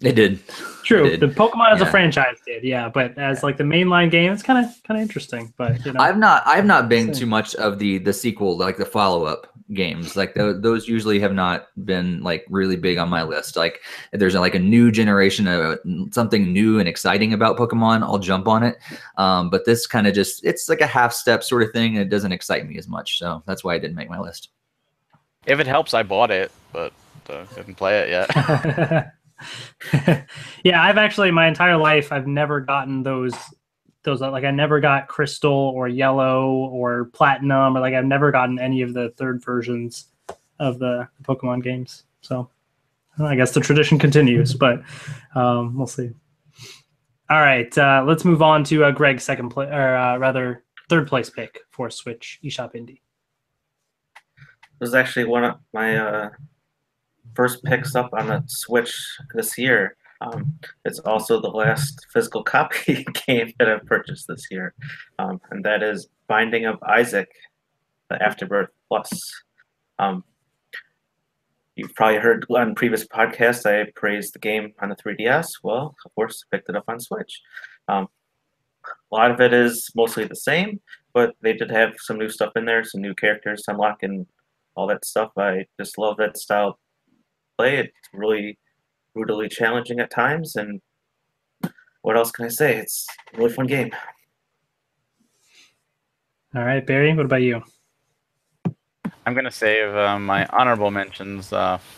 It did. True. The Pokemon as a franchise did, yeah. But as like the mainline game, it's kind of interesting. But you know, I've not been too much of the sequel, like the follow-up games. Like those usually have not been like really big on my list. Like if there's like a new generation of something new and exciting about Pokemon, I'll jump on it. But this kind of just, it's like a half step sort of thing, and it doesn't excite me as much. So that's why I didn't make my list. If it helps, I bought it, but didn't play it yet. Yeah, I've actually my entire life I've never gotten those like I never got Crystal or Yellow or Platinum, or like I've never gotten any of the third versions of the Pokemon games. So I guess the tradition continues, but we'll see. All right, let's move on to Greg's third place pick for Switch eShop Indie. This is actually one of my first picks up on the Switch this year. It's also the last physical copy game that I've purchased this year, and that is Binding of Isaac, the Afterbirth Plus. You've probably heard on previous podcasts I praised the game on the 3DS. Well, of course, I picked it up on Switch. A lot of it is mostly the same, but they did have some new stuff in there, some new characters to unlock and all that stuff. I just love that style play. It's really brutally challenging at times, and what else can I say? It's a really fun game. All right, Barry, what about you? I'm going to save my honorable mentions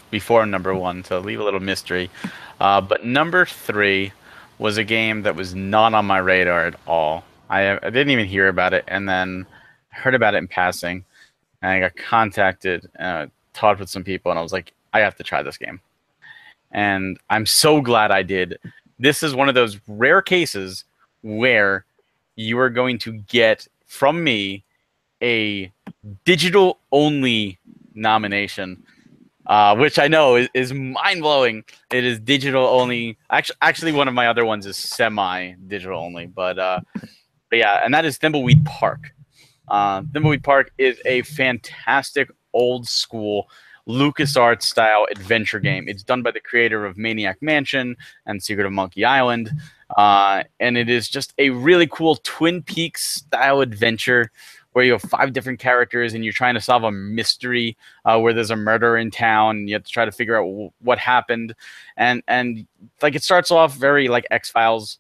before number one to leave a little mystery. But number 3 was a game that was not on my radar at all. I didn't even hear about it, and then heard about it in passing. And I got contacted, talked with some people, and I was like, I have to try this game. And I'm so glad I did. This is one of those rare cases where you are going to get from me a digital-only nomination, which I know is mind-blowing. It is digital-only. Actually, one of my other ones is semi-digital-only. But yeah, and that is Thimbleweed Park. Thimbleweed Park is a fantastic old-school LucasArts style adventure game. It's done by the creator of Maniac Mansion and Secret of Monkey Island, and it is just a really cool Twin Peaks style adventure where you have 5 different characters and you're trying to solve a mystery where there's a murder in town, and you have to try to figure out what happened, and like it starts off very like X-Files,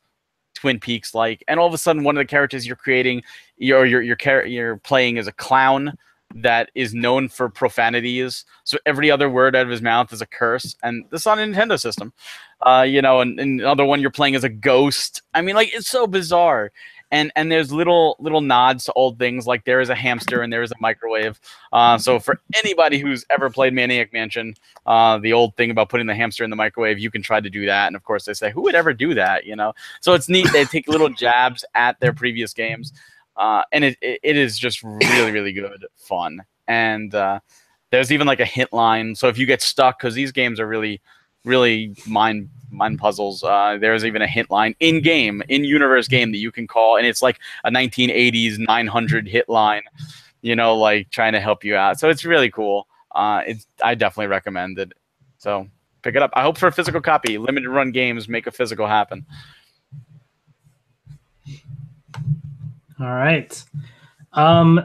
Twin Peaks like, and all of a sudden one of the characters you're creating, you're playing as a clown that is known for profanities. So every other word out of his mouth is a curse. And this is on a Nintendo system. You know, and another one you're playing as a ghost. I mean, like, it's so bizarre. and there's little nods to old things, like there is a hamster and there is a microwave. So for anybody who's ever played Maniac Mansion, the old thing about putting the hamster in the microwave, you can try to do that. And of course they say, who would ever do that? You know, so it's neat. They take little jabs at their previous games, and it is just really good fun. And there's even like a hint line, so if you get stuck, because these games are really mind puzzles, there's even a hint line in universe game that you can call, and it's like a 1980s 900 hit line, you know, like trying to help you out. So it's really cool. I definitely recommend it. So pick it up. I hope for a physical copy. Limited run games make a physical happen. All right.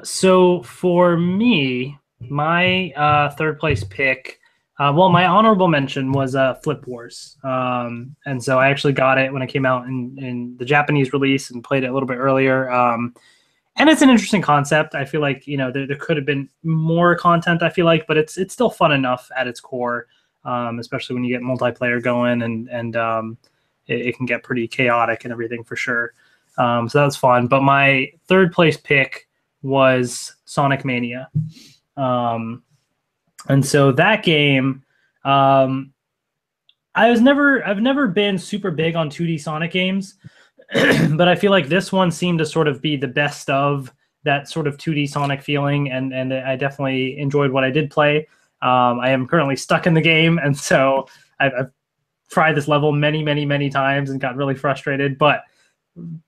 So for me, my third place pick, well, my honorable mention was Flip Wars. And so I actually got it when it came out in the Japanese release and played it a little bit earlier. And it's an interesting concept. I feel like, you know, there could have been more content, I feel like, but it's still fun enough at its core, especially when you get multiplayer going, and it can get pretty chaotic and everything for sure. So that's fun. But my third place pick was Sonic Mania. And so that game, I've never been super big on 2D Sonic games, but I feel like this one seemed to sort of be the best of that sort of 2D Sonic feeling, and I definitely enjoyed what I did play. I am currently stuck in the game, and so I've tried this level many times and got really frustrated, but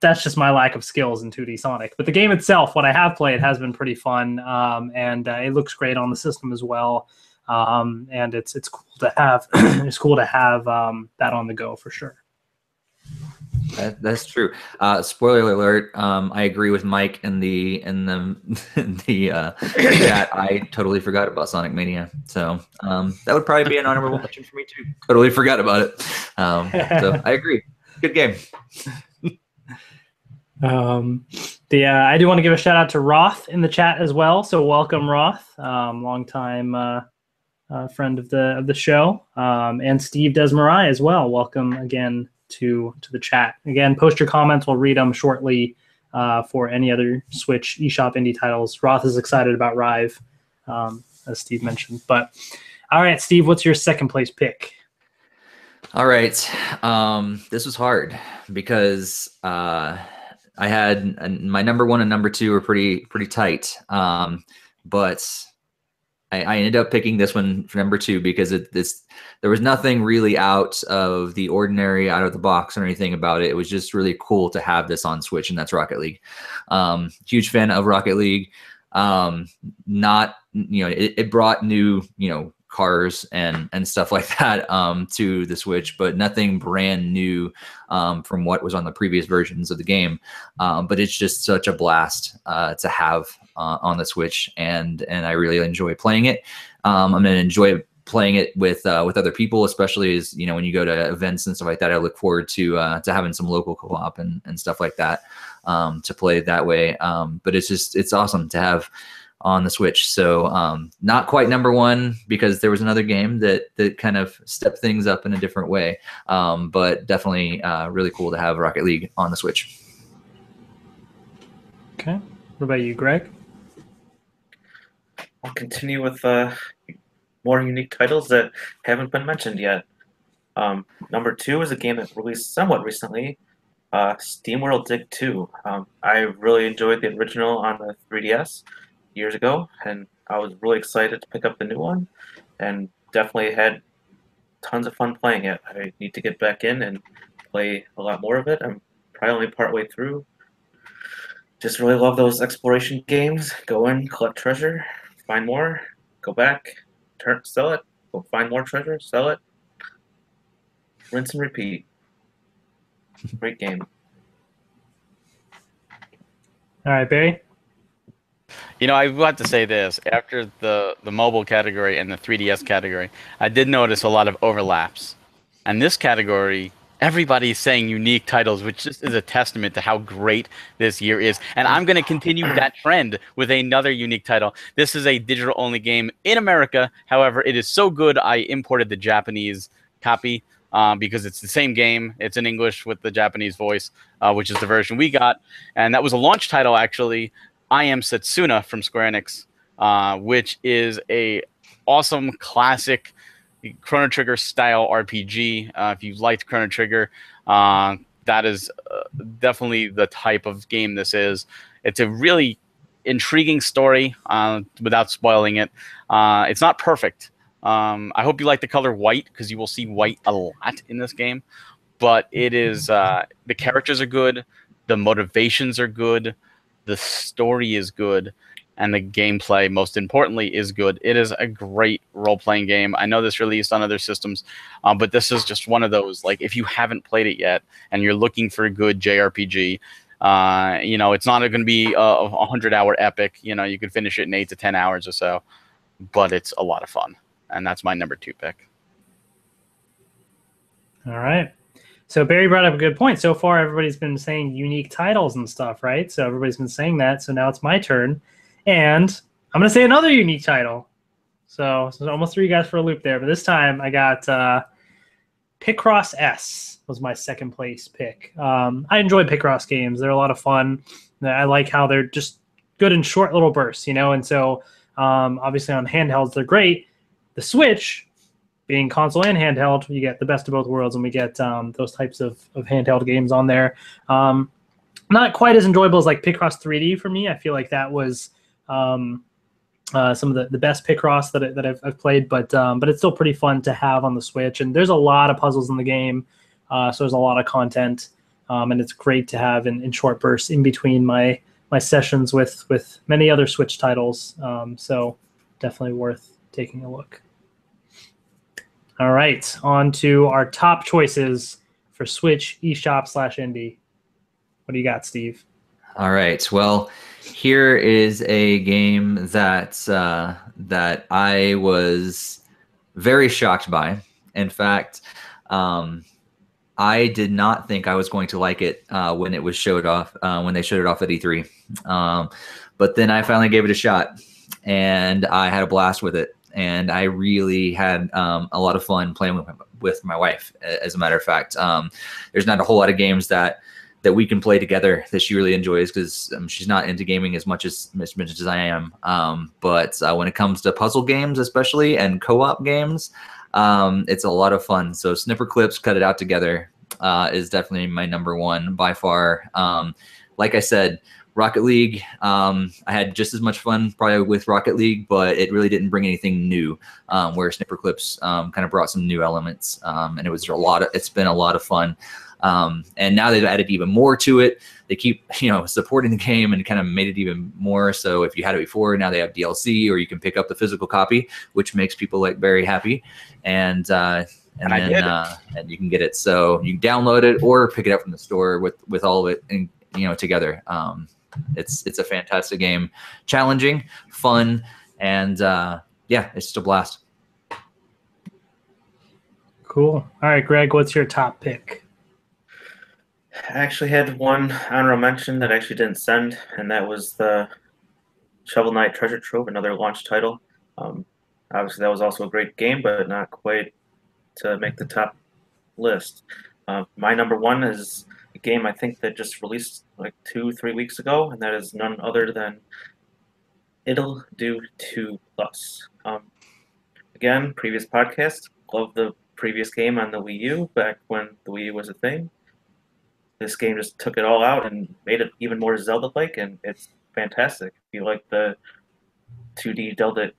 that's just my lack of skills in 2D Sonic. But the game itself, what I have played, has been pretty fun, and it looks great on the system as well. And it's cool to have it's cool to have that on the go for sure. That's true. Spoiler alert. I agree with Mike in the chat. I totally forgot about Sonic Mania, so that would probably be an honorable mention for me too. Totally forgot about it. So I agree. Good game. I do want to give a shout out to Roth in the chat as well. So welcome, Roth, longtime friend of the show, and Steve Desmarais as well. Welcome again to the chat. Again, post your comments. We'll read them shortly for any other Switch eShop indie titles. Roth is excited about Rive, as Steve mentioned. But all right, Steve, what's your second place pick? All right, this was hard because I had my number one and number two were pretty tight, but I ended up picking this one for number two because there was nothing really out of the ordinary, out of the box or anything about it. It was just really cool to have this on Switch, and that's Rocket League. Huge fan of Rocket League. Not, you know, it brought new, you know, cars and stuff like that to the Switch, but nothing brand new from what was on the previous versions of the game. But it's just such a blast to have on the Switch, and I really enjoy playing it. I'm gonna enjoy playing it with other people, especially as, you know, when you go to events and stuff like that. I look forward to having some local co-op and stuff like that to play that way. But it's awesome to have on the Switch. So not quite number one because there was another game that kind of stepped things up in a different way. But definitely really cool to have Rocket League on the Switch. Okay. What about you, Greg? I'll continue with more unique titles that haven't been mentioned yet. Number two is a game that released somewhat recently, SteamWorld Dig 2. I really enjoyed the original on the 3DS years ago, and I was really excited to pick up the new one, and definitely had tons of fun playing it. I need to get back in and play a lot more of it. I'm probably only partway through. Just really love those exploration games. Go in, collect treasure, find more, go back, sell it, go find more treasure, sell it, rinse and repeat. Great game. All right, Barry. You know, I want to say this. After the mobile category and the 3DS category, I did notice a lot of overlaps. And this category, everybody's saying unique titles, which just is a testament to how great this year is. And I'm going to continue that trend with another unique title. This is a digital-only game in America. However, it is so good, I imported the Japanese copy. because it's the same game. It's in English with the Japanese voice, which is the version we got. And that was a launch title, actually. I Am Setsuna from Square Enix, which is a awesome classic Chrono Trigger style RPG. If you liked Chrono Trigger, that is definitely the type of game this is. It's a really intriguing story, without spoiling it. It's not perfect. I hope you like the color white, because you will see white a lot in this game. But it is the characters are good, the motivations are good, the story is good, and the gameplay, most importantly, is good. It is a great role-playing game. I know this released on other systems, but this is just one of those, like, if you haven't played it yet and you're looking for a good JRPG, it's not going to be a 100-hour epic. You could finish it in 8 to 10 hours or so, but it's a lot of fun. And that's my number 2 pick. All right. So Barry brought up a good point. So far, everybody's been saying unique titles and stuff, right? So everybody's been saying that. So now it's my turn. And I'm going to say another unique title. So almost threw you guys for a loop there. But this time I got Picross S was my second place pick. I enjoy Picross games. They're a lot of fun. I like how they're just good in short little bursts, And so obviously on handhelds, they're great. The Switch, being console and handheld, you get the best of both worlds, and we get those types of handheld games on there. Not quite as enjoyable as like Picross 3D for me. I feel like that was some of the best Picross that I've played, but it's still pretty fun to have on the Switch. And there's a lot of puzzles in the game, so there's a lot of content, and it's great to have in short bursts in between my sessions with many other Switch titles. So definitely worth taking a look. All right, on to our top choices for Switch eShop /indie. What do you got, Steve? All right. Well, here is a game that that I was very shocked by. In fact, I did not think I was going to like it when it was showed off when they showed it off at E3. But then I finally gave it a shot, and I had a blast with it. And I really had a lot of fun playing with my wife. As a matter of fact, there's not a whole lot of games that we can play together that she really enjoys, because she's not into gaming as much as I am. But when it comes to puzzle games, especially, and co-op games, it's a lot of fun. So Snipper Clips, Cut It Out Together is definitely my number one by far. Like I said, Rocket League, I had just as much fun probably with Rocket League, but it really didn't bring anything new, where Snipper Clips kind of brought some new elements, and it's been a lot of fun. And now they've added even more to it. They keep, supporting the game and kind of made it even more. So if you had it before, now they have DLC, or you can pick up the physical copy, which makes people like very happy. And then you can get it. So you download it or pick it up from the store with all of it and together. It's a fantastic game, challenging, fun, and it's just a blast. Cool. All right, Greg, what's your top pick? I actually had one honorable mention that I actually didn't send, and that was the Shovel Knight Treasure Trove, another launch title. Obviously, that was also a great game, but not quite to make the top list. My number one is a game I think that just released like 2-3 weeks ago, and that is none other than It'll Do 2 Plus. Again, previous podcast, love the previous game on the Wii U back when the Wii U was a thing. This game just took it all out and made it even more Zelda-like, and it's fantastic. If you like the 2D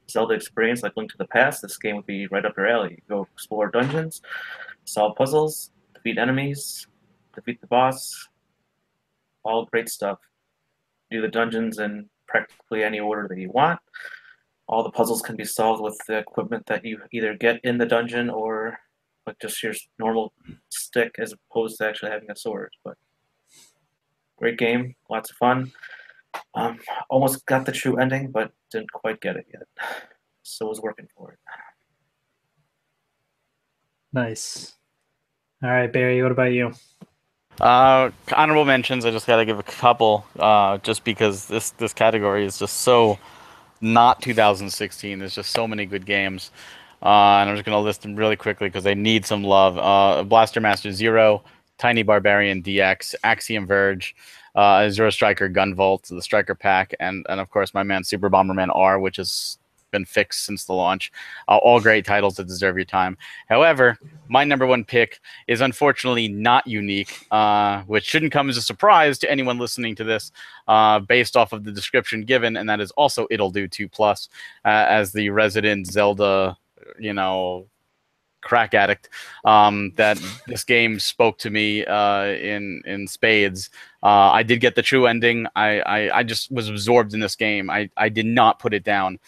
Zelda experience like Link to the Past, this game would be right up your alley. You go explore dungeons, solve puzzles, defeat enemies, defeat the boss, all great stuff. Do the dungeons in practically any order that you want. All the puzzles can be solved with the equipment that you either get in the dungeon or like just your normal stick, as opposed to actually having a sword. But great game, lots of fun. Almost got the true ending, but didn't quite get it yet. So was working for it. Nice. All right, Barry, what about you? Honorable mentions, I just got to give a couple, just because this category is just so not 2016. There's just so many good games. And I'm just going to list them really quickly because they need some love. Blaster Master Zero, Tiny Barbarian DX, Axiom Verge, Zero Striker Gunvolt, the Striker Pack, and of course my man Super Bomberman R, which has been fixed since the launch. All great titles that deserve your time. However, my number one pick is unfortunately not unique, which shouldn't come as a surprise to anyone listening to this, based off of the description given, and that is also It'll Do 2+, as the resident Zelda, crack addict. That this game spoke to me in spades. I did get the true ending. I just was absorbed in this game. I did not put it down.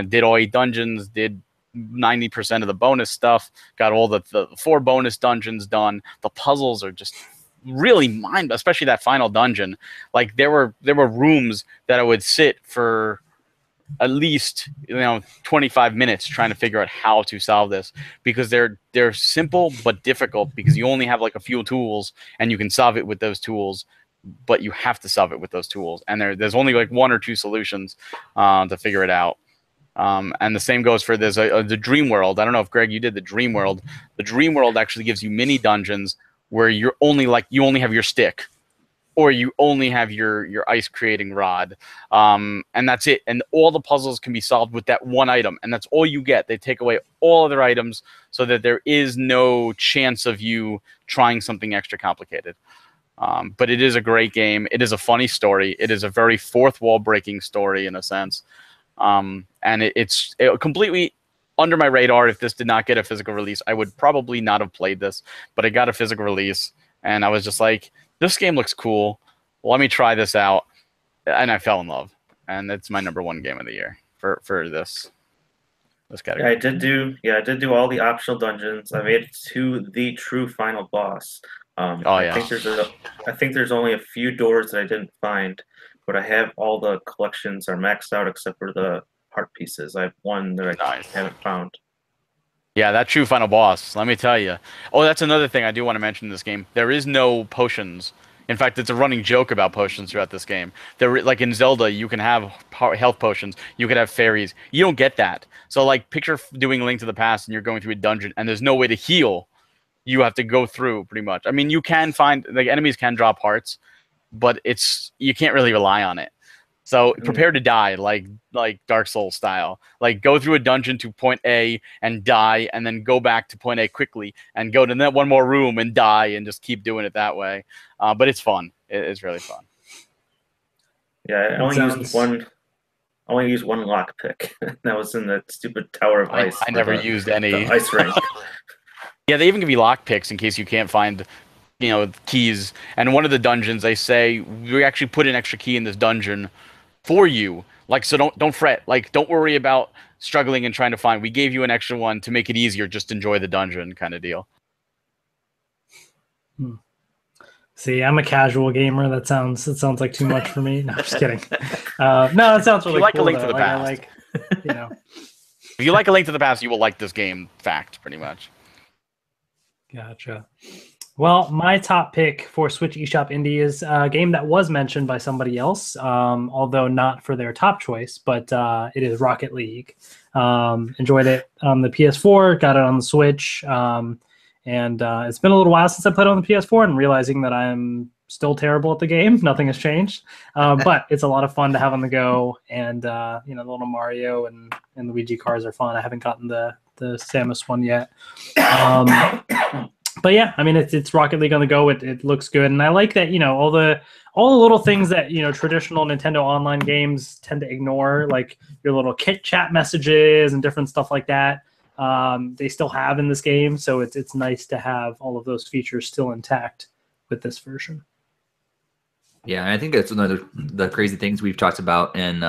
Did all 8 dungeons, did 90% of the bonus stuff, got all the 4 bonus dungeons done. The puzzles are just really especially that final dungeon. Like there were rooms that I would sit for at least 25 minutes trying to figure out how to solve this, because they're simple but difficult, because you only have like a few tools and you can solve it with those tools, but you have to solve it with those tools, and there's only like 1 or 2 solutions to figure it out. And the same goes for the Dream World. I don't know if Greg, you did the Dream World. The Dream World actually gives you mini dungeons where you only have your stick, or you only have your ice creating rod, and that's it. And all the puzzles can be solved with that one item, and that's all you get. They take away all other items so that there is no chance of you trying something extra complicated. But it is a great game. It is a funny story. It is a very fourth wall breaking story in a sense. And it's completely under my radar. If this did not get a physical release, I would probably not have played this, but it got a physical release, and I was just like, this game looks cool. Let me try this out. And I fell in love. And it's my number 1 game of the year for this category. Yeah, I did do all the optional dungeons. I made it to the true final boss. I think there's only a few doors that I didn't find, but I have all the collections are maxed out except for the heart pieces. I have 1 that I haven't found. Yeah, that true final boss, let me tell you. Oh, that's another thing I do want to mention in this game. There is no potions. In fact, it's a running joke about potions throughout this game. Like in Zelda, you can have health potions. You can have fairies. You don't get that. So, like, picture doing Link to the Past and you're going through a dungeon and there's no way to heal. You have to go through, pretty much. I mean, you can find, like, enemies can drop hearts, but you can't really rely on it. So prepare to die, like Dark Souls style. Like, go through a dungeon to point A and die, and then go back to point A quickly and go to that 1 more room and die, and just keep doing it that way. But it's fun. It's really fun. Yeah, I only used one lockpick. That was in the stupid Tower of Ice. I never used any. The ice rink. Yeah, they even give you lockpicks in case you can't find keys. And one of the dungeons, they say, we actually put an extra key in this dungeon for you, like, so don't fret, like, don't worry about struggling and trying to find. We gave you an extra one to make it easier. Just enjoy the dungeon, kind of deal. See, I'm a casual gamer. That sounds like too much for me. No, I'm just kidding. No, it sounds really cool. A Link to the Past. If you like A Link to the Past, you will like this game. Fact, pretty much. Gotcha. Well, my top pick for Switch eShop Indie is a game that was mentioned by somebody else, although not for their top choice, but it is Rocket League. Enjoyed it on the PS4, got it on the Switch, and it's been a little while since I played on the PS4, and realizing that I'm still terrible at the game. Nothing has changed, but it's a lot of fun to have on the go, and the little Mario and Luigi cars are fun. I haven't gotten the Samus one yet. But yeah, I mean, it's Rocket League on the go. It looks good, and I like that. All the little things that traditional Nintendo online games tend to ignore, like your little kit chat messages and different stuff like that. They still have in this game, so it's nice to have all of those features still intact with this version. Yeah, and I think that's one of the crazy things we've talked about in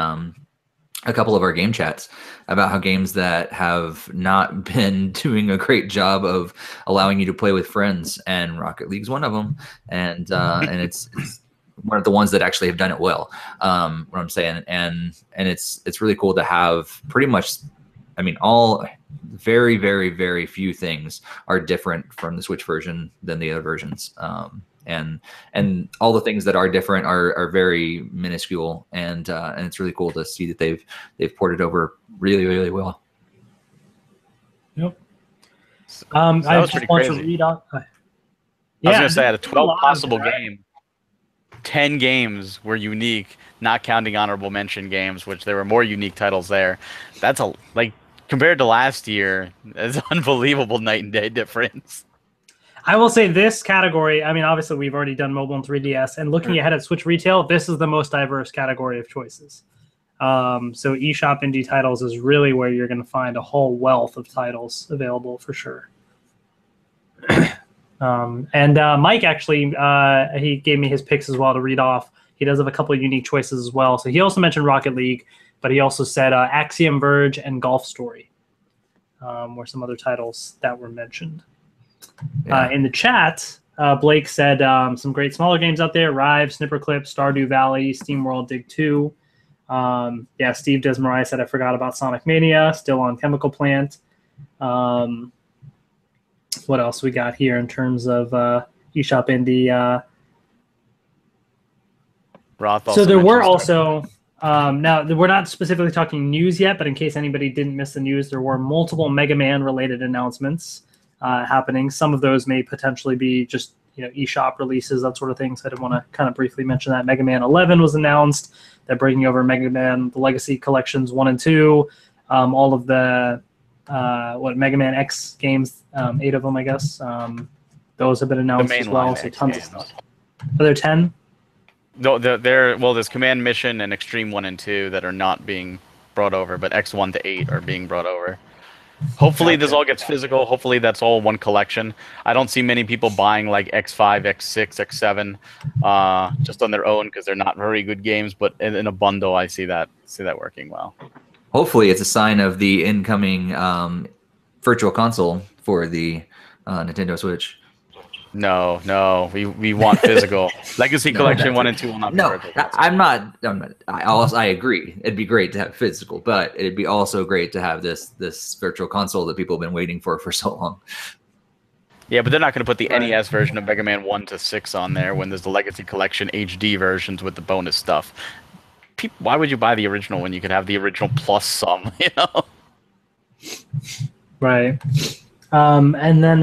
a couple of our game chats about how games that have not been doing a great job of allowing you to play with friends, and Rocket League's one of them, and it's one of the ones that actually have done it well. What I'm saying, and it's really cool to have pretty much, I mean, all very, very, very few things are different from the Switch version than the other versions. And all the things that are different are very minuscule, and it's really cool to see that they've ported over really, really well. Yep. So I that was just pretty want to crazy. read on. I was Yeah, gonna say out of there's a 12 lot of possible that. game, 10 games were unique, not counting honorable mention games, which there were more unique titles there. That's a like compared to last year, it's unbelievable night and day difference. I will say this category. I mean, obviously, we've already done mobile and 3DS, and looking ahead at Switch retail, this is the most diverse category of choices. So eShop indie titles is really where you're going to find a whole wealth of titles available for sure. And Mike actually, he gave me his picks as well to read off. He does have a couple of unique choices as well. So he also mentioned Rocket League, but he also said Axiom Verge and Golf Story were some other titles that were mentioned. Yeah. In the chat, Blake said some great smaller games out there: Rive, Snipperclip, Stardew Valley, SteamWorld Dig 2. Yeah, Steve Desmarais said I forgot about Sonic Mania, still on Chemical Plant. What else we got here in terms of eShop Indie? Roth So there were mentioned also now we're not specifically talking news yet, but in case anybody didn't miss the news, there were multiple Mega Man related announcements happening. Some of those may potentially be just eShop releases, that sort of thing. So I did want to kind of briefly mention that Mega Man 11 was announced. They're bringing over Mega Man the Legacy Collections 1 and 2, all of the Mega Man X games, 8 of them, I guess. Those have been announced as well. So tons of stuff. Are there 10? No, there's Command Mission and Extreme 1 and 2 that are not being brought over, but X1 to 8 are being brought over. Hopefully this all gets physical. Hopefully that's all one collection. I don't see many people buying like X5, X6, X7 just on their own because they're not very good games, but in a bundle I see that working well. Hopefully it's a sign of the incoming virtual console for the Nintendo Switch. No, we want physical. Legacy Collection 1 and 2 will not be virtual. I agree. It'd be great to have physical, but it'd be also great to have this virtual console that people have been waiting for so long. Yeah, but they're not going to put the NES version of Mega Man 1 to 6 on there when there's the Legacy Collection HD versions with the bonus stuff. Why would you buy the original when you could have the original plus some, Right. And then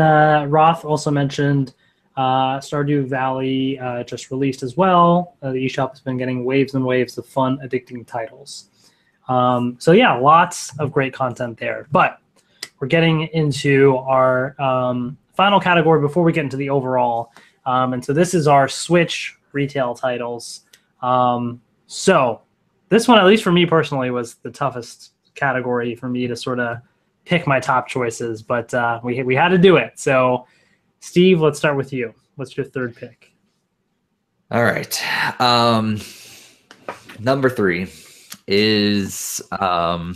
Roth also mentioned Stardew Valley just released as well. The eShop has been getting waves and waves of fun, addicting titles. So yeah, lots of great content there. But we're getting into our final category before we get into the overall. And so this is our Switch retail titles. So this one, at least for me personally, was the toughest category for me to sort of pick my top choices, but we had to do it. So, Steve, let's start with you. What's your third pick? All right. Number 3 is I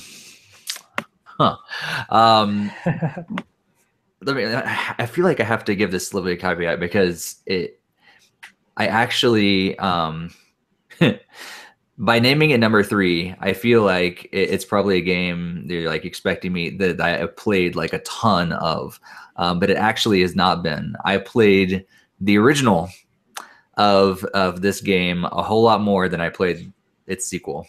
feel like I have to give this a little bit of caveat because I actually by naming it number 3, I feel like it's probably a game they're like expecting me that I have played like a ton of, but it actually has not been. I played the original of this game a whole lot more than I played its sequel.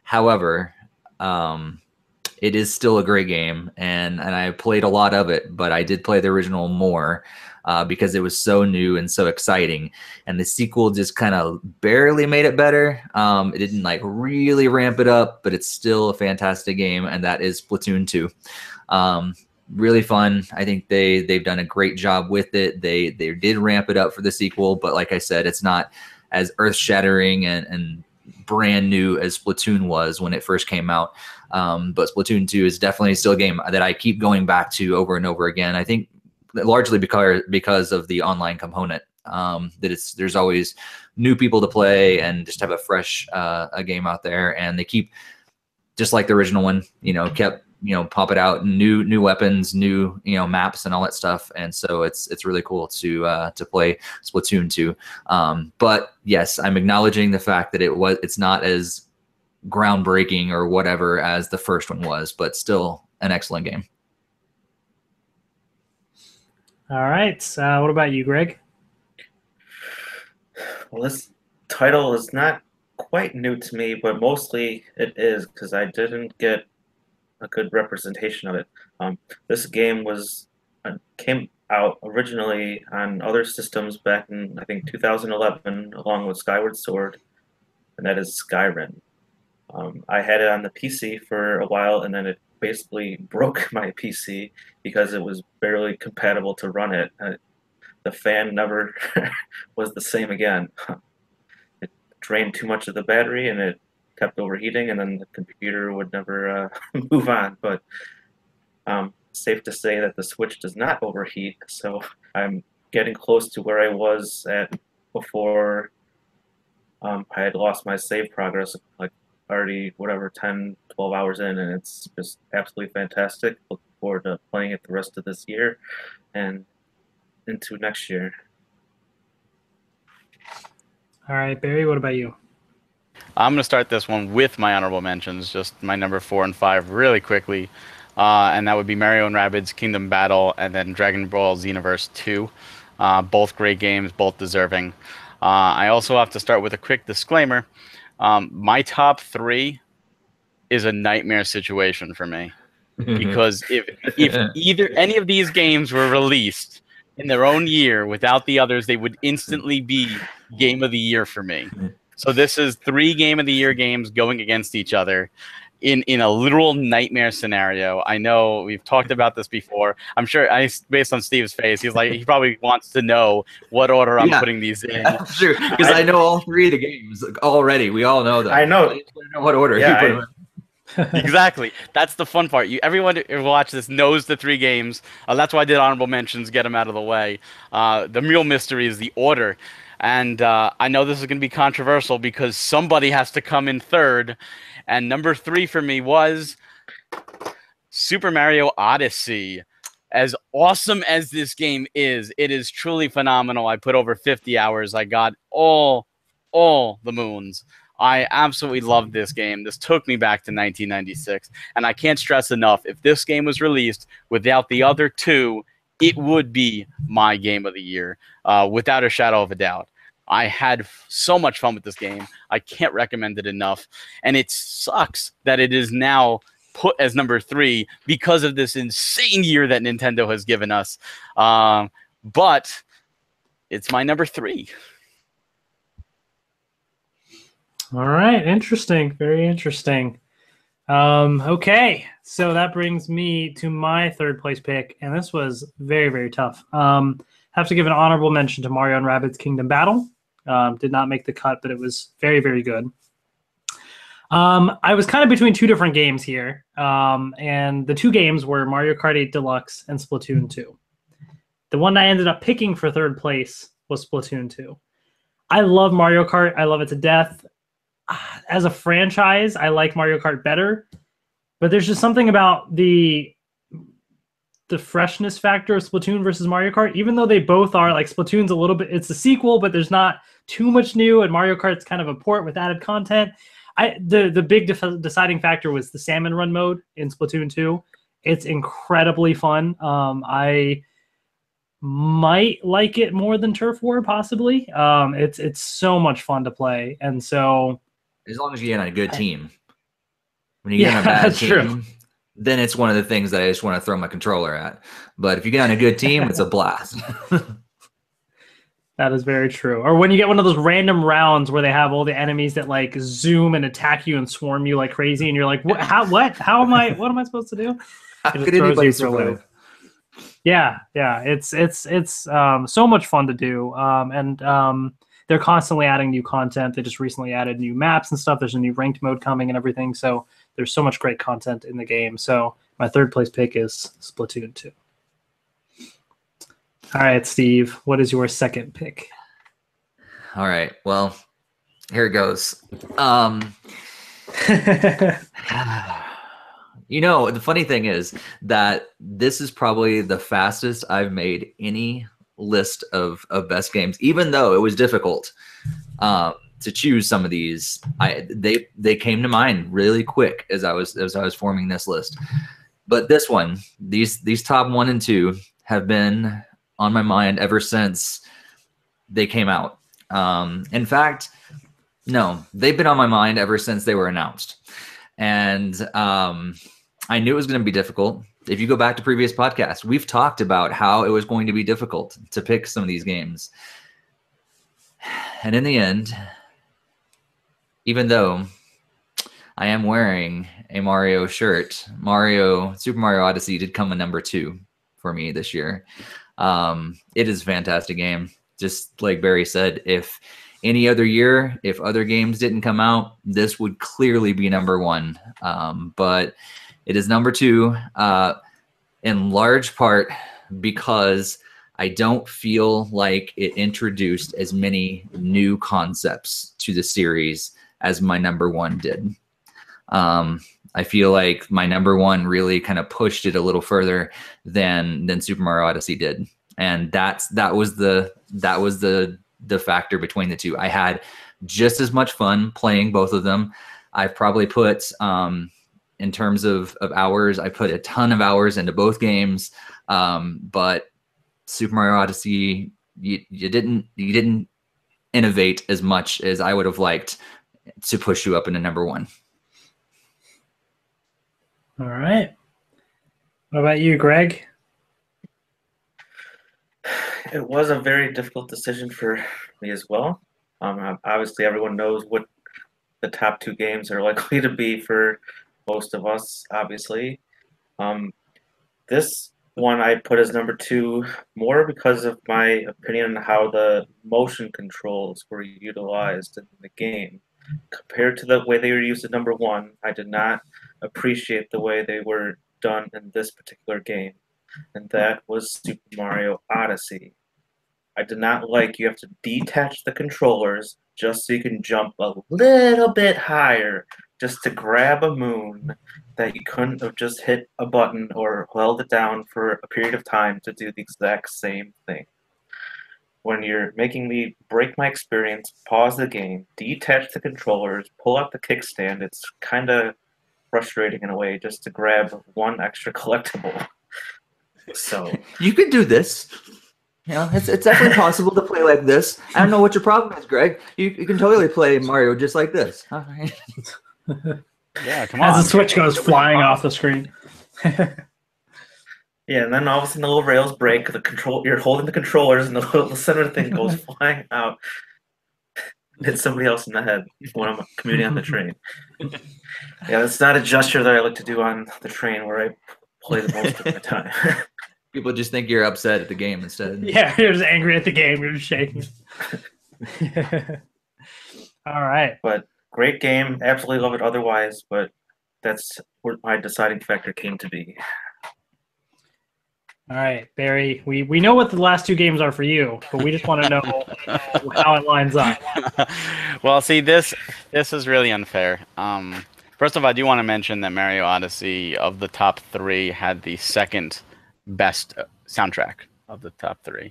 However, it is still a great game, and I played a lot of it, but I did play the original more. Because it was so new and so exciting, and the sequel just kind of barely made it better. It didn't like really ramp it up, but it's still a fantastic game, and that is Splatoon 2. Really fun. I think they've done a great job with it. They did ramp it up for the sequel, but like I said, it's not as earth-shattering and brand new as Splatoon was when it first came out. But Splatoon 2 is definitely still a game that I keep going back to over and over again. I think largely because of the online component, that there's always new people to play and just have a fresh a game out there, and they keep, just like the original one, kept pop it out, new weapons, new maps and all that stuff, and so it's really cool to play Splatoon 2. But yes, I'm acknowledging the fact that it's not as groundbreaking or whatever as the first one was, but still an excellent game. All right. What about you, Greg? Well, this title is not quite new to me, but mostly it is because I didn't get a good representation of it. This game was came out originally on other systems back in, I think, 2011, along with Skyward Sword, and that is Skyrim. I had it on the PC for a while, and then it basically broke my PC because it was barely compatible to run it. The fan never was the same again. It drained too much of the battery, and it kept overheating, and then the computer would never move on. But safe to say that the Switch does not overheat, so I'm getting close to where I was at before I had lost my save progress, like already, whatever, 10, 12 hours in, and it's just absolutely fantastic. Looking forward to playing it the rest of this year and into next year. All right, Barry, what about you? I'm going to start this one with my honorable mentions, just my number 4 and 5 really quickly. And that would be Mario & Rabbids Kingdom Battle and then Dragon Ball Xenoverse 2. Both great games, both deserving. I also have to start with a quick disclaimer. My top 3 is a nightmare situation for me. Because if either any of these games were released in their own year without the others, they would instantly be Game of the Year for me. So this is 3 Game of the Year games going against each other in a literal nightmare scenario. I know we've talked about this before. I'm sure, based on Steve's face, he's like, he probably wants to know what order I'm putting these in. That's true, because I know all 3 of the games already. We all know them. I know. I just want to know what order you put them in. Exactly. That's the fun part. Everyone who watches this knows the 3 games. That's why I did honorable mentions, get them out of the way. The real mystery is the order. And I know this is going to be controversial because somebody has to come in third. And number 3 for me was Super Mario Odyssey. As awesome as this game is, it is truly phenomenal. I put over 50 hours. I got all the moons. I absolutely loved this game. This took me back to 1996. And I can't stress enough, if this game was released without the other 2, it would be my Game of the Year, without a shadow of a doubt. I had so much fun with this game. I can't recommend it enough. And it sucks that it is now put as number 3 because of this insane year that Nintendo has given us. But it's my number 3. All right, interesting. Very interesting. Okay, so that brings me to my 3rd place pick, and this was very, very tough. Have to give an honorable mention to Mario & Rabbids Kingdom Battle. Did not make the cut, but it was very, very good. I was kind of between 2 different games here, and the 2 games were Mario Kart 8 Deluxe and Splatoon 2. The one I ended up picking for 3rd place was Splatoon 2. I love Mario Kart. I love it to death. As a franchise, I like Mario Kart better, but there's just something about the freshness factor of Splatoon versus Mario Kart. Even though they both are, like, Splatoon's a little bit, it's a sequel, but there's not too much new, and Mario Kart's kind of a port with added content. The big deciding factor was the Salmon Run mode in Splatoon 2. It's incredibly fun. I might like it more than Turf War, possibly. It's so much fun to play, and so as long as you get on a good team. When you get on a bad team, true. Then it's one of the things that I just want to throw my controller at. But if you get on a good team, it's a blast. That is very true. Or when you get one of those random rounds where they have all the enemies that like zoom and attack you and swarm you like crazy, and you're like, what? What am I supposed to do? How could anybody survive? Yeah. It's so much fun to do. And they're constantly adding new content. They just recently added new maps and stuff. There's a new ranked mode coming and everything. So there's so much great content in the game. So my 3rd place pick is Splatoon 2. All right, Steve, what is your 2nd pick? All right. Well, here it goes. You know, the funny thing is that this is probably the fastest I've made any list of best games, even though it was difficult to choose some of these. They came to mind really quick as I was forming this list. But this one, these top 1 and 2 have been on my mind ever since they came out. In fact, no, they've been on my mind ever since they were announced. And I knew it was going to be difficult. If you go back to previous podcasts, we've talked about how it was going to be difficult to pick some of these games. And in the end, even though I am wearing a Mario shirt, Super Mario Odyssey did come in number 2 for me this year. It is a fantastic game. Just like Barry said, if any other year, if other games didn't come out, this would clearly be number 1. But it is number 2 in large part because I don't feel like it introduced as many new concepts to the series as my number 1 did. I feel like my number 1 really kind of pushed it a little further than Super Mario Odyssey did, and that was the factor between the two. I had just as much fun playing both of them. I've probably put in terms of hours, I put a ton of hours into both games, but Super Mario Odyssey, you didn't innovate as much as I would have liked to push you up into number 1. All right. What about you, Greg? It was a very difficult decision for me as well. Obviously, everyone knows what the top 2 games are likely to be for most of us, obviously. This one I put as number 2 more because of my opinion on how the motion controls were utilized in the game. Compared to the way they were used at number 1, I did not appreciate the way they were done in this particular game, and that was Super Mario Odyssey. I did not like you have to detach the controllers just so you can jump a little bit higher just to grab a moon that you couldn't have just hit a button or held it down for a period of time to do the exact same thing. When you're making me break my experience, pause the game, detach the controllers, pull out the kickstand, it's kind of frustrating in a way just to grab one extra collectible. So you could do this. You know, it's definitely possible to play like this. I don't know what your problem is, Greg. You can totally play Mario just like this. All right. Yeah, come on. As the Switch goes flying off the screen. Yeah, and then all of a sudden the little rails break. You're holding the controllers, and the center thing goes flying out. Hit somebody else in the head when I'm commuting on the train. Yeah, that's not a gesture that I like to do on the train where I play the most of the time. People just think you're upset at the game instead. Yeah, you're just angry at the game. You're just shaking. All right. But great game. Absolutely love it otherwise, but that's where my deciding factor came to be. All right, Barry, we know what the last 2 games are for you, but we just want to know how it lines up. Well, see, this is really unfair. First of all, I do want to mention that Mario Odyssey, of the top 3, had the second best soundtrack of the top 3,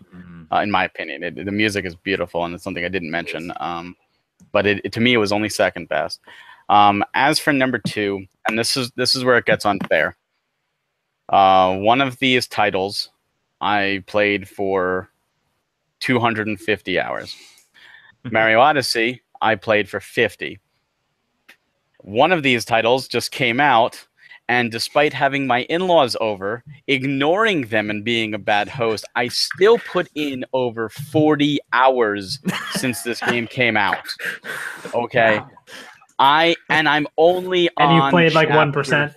in my opinion. The music is beautiful, and it's something I didn't mention. But to me, it was only second best. As for number 2, and this is where it gets unfair. One of these titles I played for 250 hours. Mario Odyssey, I played for 50. One of these titles just came out, and despite having my in-laws over, ignoring them and being a bad host, I still put in over 40 hours since this game came out. Okay. Wow. I'm only on. And you played like 1%.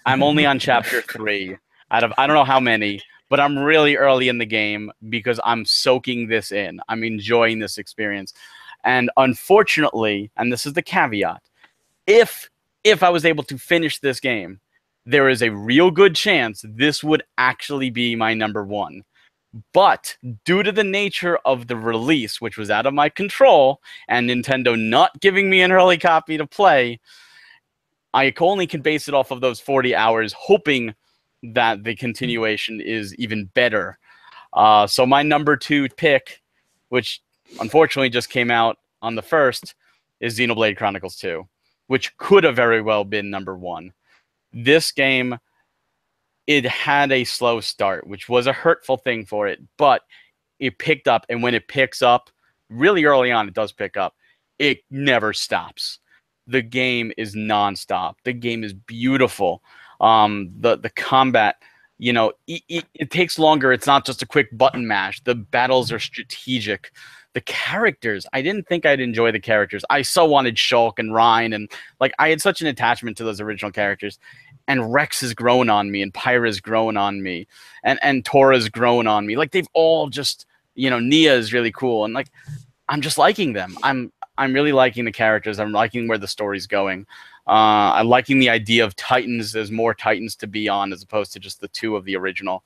I'm only on chapter 3 out of I don't know how many, but I'm really early in the game because I'm soaking this in. I'm enjoying this experience. And unfortunately, and this is the caveat, if I was able to finish this game, there is a real good chance this would actually be my number 1. But due to the nature of the release, which was out of my control, and Nintendo not giving me an early copy to play, I only can base it off of those 40 hours, hoping that the continuation is even better. So my number 2 pick, which unfortunately just came out on the 1st, is Xenoblade Chronicles 2, which could have very well been number 1. This game, it had a slow start, which was a hurtful thing for it, but it picked up, and when it picks up, really early on, it does pick up. It never stops. The game is nonstop. The game is beautiful. The combat, you know, it takes longer. It's not just a quick button mash. The battles are strategic. The characters, I didn't think I'd enjoy the characters. I so wanted Shulk and Rhine, and like I had such an attachment to those original characters. And Rex has grown on me, and Pyra's grown on me, and Tora's grown on me. Like they've all just, you know, Nia is really cool, and like I'm just liking them. I'm really liking the characters. I'm liking where the story's going. I'm liking the idea of Titans. There's more Titans to be on as opposed to just the 2 of the original.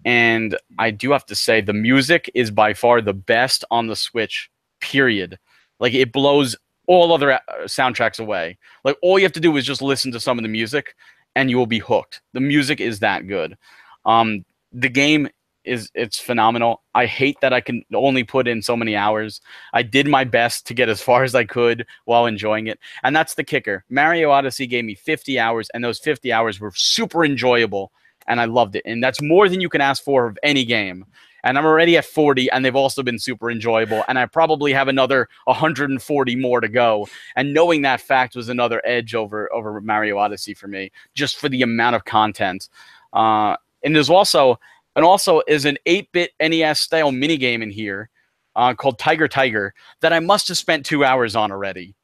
And I do have to say the music is by far the best on the Switch, period. Like it blows all other soundtracks away. Like all you have to do is just listen to some of the music and you will be hooked. The music is that good. The game it's phenomenal. I hate that I can only put in so many hours. I did my best to get as far as I could while enjoying it. And that's the kicker. Mario Odyssey gave me 50 hours, and those 50 hours were super enjoyable, and I loved it. And that's more than you can ask for of any game. And I'm already at 40, and they've also been super enjoyable. And I probably have another 140 more to go. And knowing that fact was another edge over Mario Odyssey for me, just for the amount of content. And there's also is an 8-bit NES style minigame in here called Tiger Tiger that I must have spent 2 hours on already.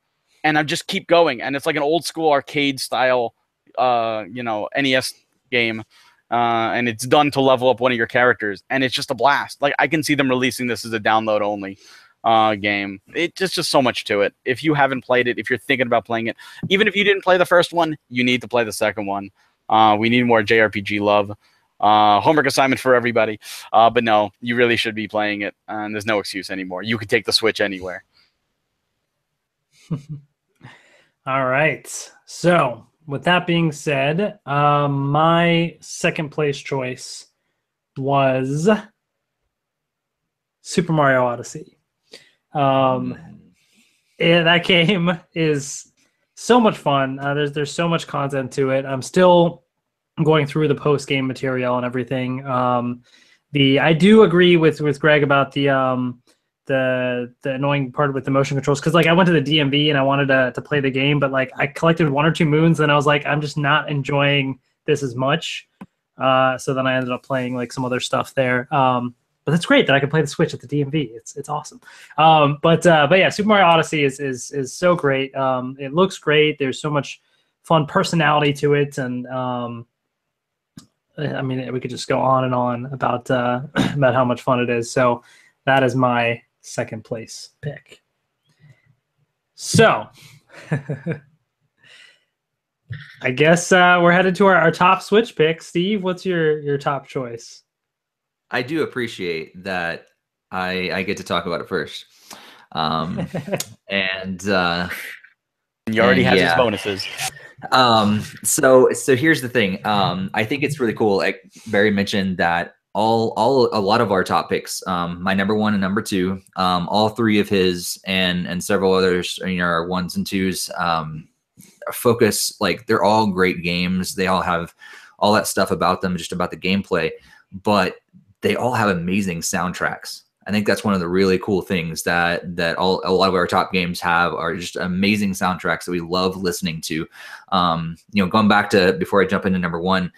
And I just keep going. And it's like an old school arcade style, NES game. And it's done to level up one of your characters, and it's just a blast. Like I can see them releasing this as a download only game. It's just so much to it. If you haven't played it, if you're thinking about playing it, even if you didn't play the first one, you need to play the second one. We need more JRPG love. Homework assignment for everybody. But no, you really should be playing it, and there's no excuse anymore. You could take the Switch anywhere. All right. So with that being said, my second place choice was Super Mario Odyssey. That game is so much fun. There's so much content to it. I'm still going through the post-game material and everything. I do agree with Greg about the annoying part with the motion controls, because like I went to the DMV and I wanted to play the game, but like I collected 1 or 2 moons and I was like, I'm just not enjoying this as much. So then I ended up playing like some other stuff there. But it's great that I can play the Switch at the DMV. It's awesome. But yeah, Super Mario Odyssey is so great. It looks great. There's so much fun personality to it, and I mean, we could just go on and on about how much fun it is. So that is my second place pick. So I guess we're headed to our top Switch pick. Steve, what's your top choice? I do appreciate that I get to talk about it first. And you already have his bonuses. So here's the thing. I think it's really cool. Like Barry mentioned that a lot of our top picks, my number 1 and number 2, all 3 of his and several others, are 1s and 2s, focus, like they're all great games. They all have all that stuff about them, just about the gameplay, but they all have amazing soundtracks. I think that's one of the really cool things that a lot of our top games have, are just amazing soundtracks that we love listening to. Going back to before I jump into number 1,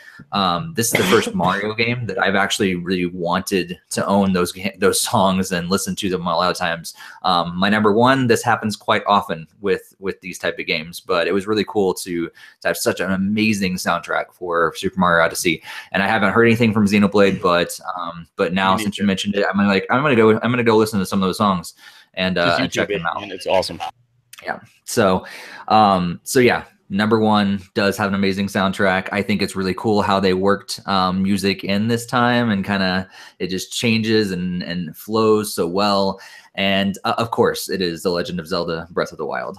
this is the first Mario game that I've actually really wanted to own those songs and listen to them a lot of times. My number 1, this happens quite often with these type of games, but it was really cool to have such an amazing soundtrack for Super Mario Odyssey. And I haven't heard anything from Xenoblade, but now since you mentioned it, I'm gonna go listen to some of those songs and check them out. And it's awesome. Yeah. So yeah, number 1 does have an amazing soundtrack. I think it's really cool how they worked music in this time, and kind of it just changes and flows so well. And of course, it is The Legend of Zelda: Breath of the Wild.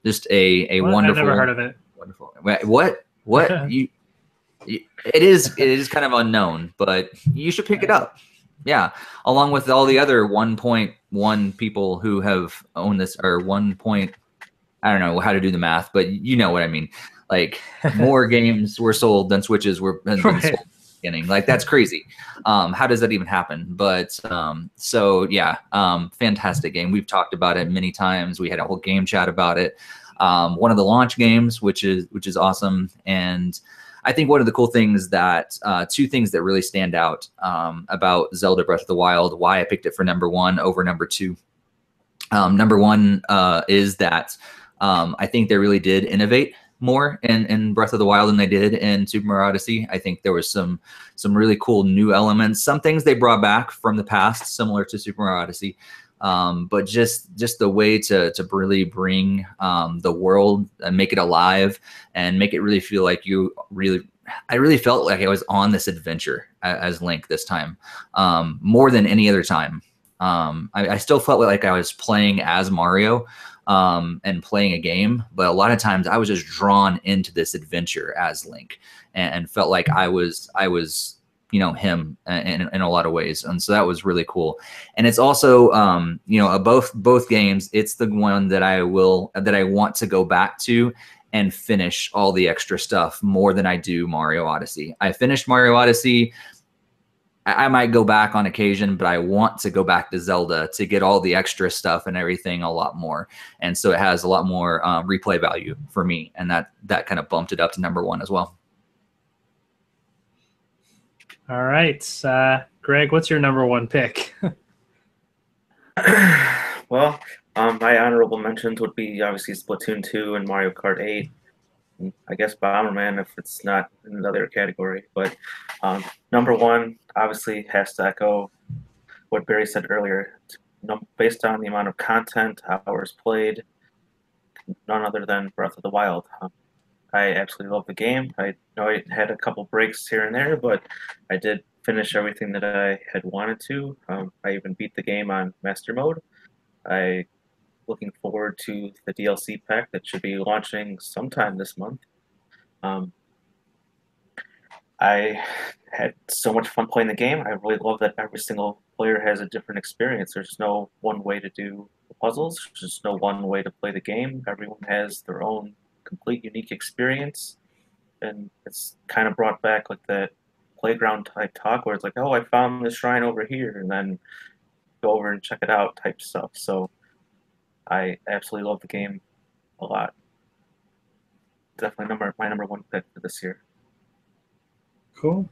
Just a wonderful. I've never heard of it. Wonderful. What? It is kind of unknown, but you should pick it up. Yeah, along with all the other 1.1 people who have owned this, or 1. I don't know how to do the math, but you know what I mean. Like more games were sold than Switches were been sold at the beginning. Like that's crazy. How does that even happen? But so yeah, fantastic game. We've talked about it many times. We had a whole game chat about it. One of the launch games, which is awesome, and I think one of the cool things that two things that really stand out about Zelda Breath of the Wild, why I picked it for number 1 over number 2. Number 1 is that I think they really did innovate more in Breath of the Wild than they did in Super Mario Odyssey. I think there was some really cool new elements, some things they brought back from the past, similar to Super Mario Odyssey. But just the way to really bring the world and make it alive and make it really feel like I really felt like I was on this adventure as Link this time, more than any other time. I still felt like I was playing as Mario and playing a game, but a lot of times I was just drawn into this adventure as Link and felt like I was you know, him in a lot of ways. And so that was really cool. And it's also, you know, both games, it's the one that I want to go back to and finish all the extra stuff more than I do Mario Odyssey. I finished Mario Odyssey. I might go back on occasion, but I want to go back to Zelda to get all the extra stuff and everything a lot more. And so it has a lot more replay value for me. And that kind of bumped it up to number 1 as well. All right. Greg, what's your number 1 pick? Well, my honorable mentions would be obviously Splatoon 2 and Mario Kart 8. I guess Bomberman if it's not in another category. But number 1 obviously has to echo what Barry said earlier. Based on the amount of content, hours played, none other than Breath of the Wild. I absolutely love the game. I know I had a couple breaks here and there, but I did finish everything that I had wanted to. I even beat the game on Master Mode. I looking forward to the DLC pack that should be launching sometime this month. I had so much fun playing the game. I really love that every single player has a different experience. There's no one way to do the puzzles. There's just no one way to play the game. Everyone has their own complete unique experience, and it's kind of brought back like that playground type talk where it's like, oh, I found this shrine over here, and then go over and check it out type stuff. So I absolutely love the game a lot. Definitely my number 1 pick for this year. Cool.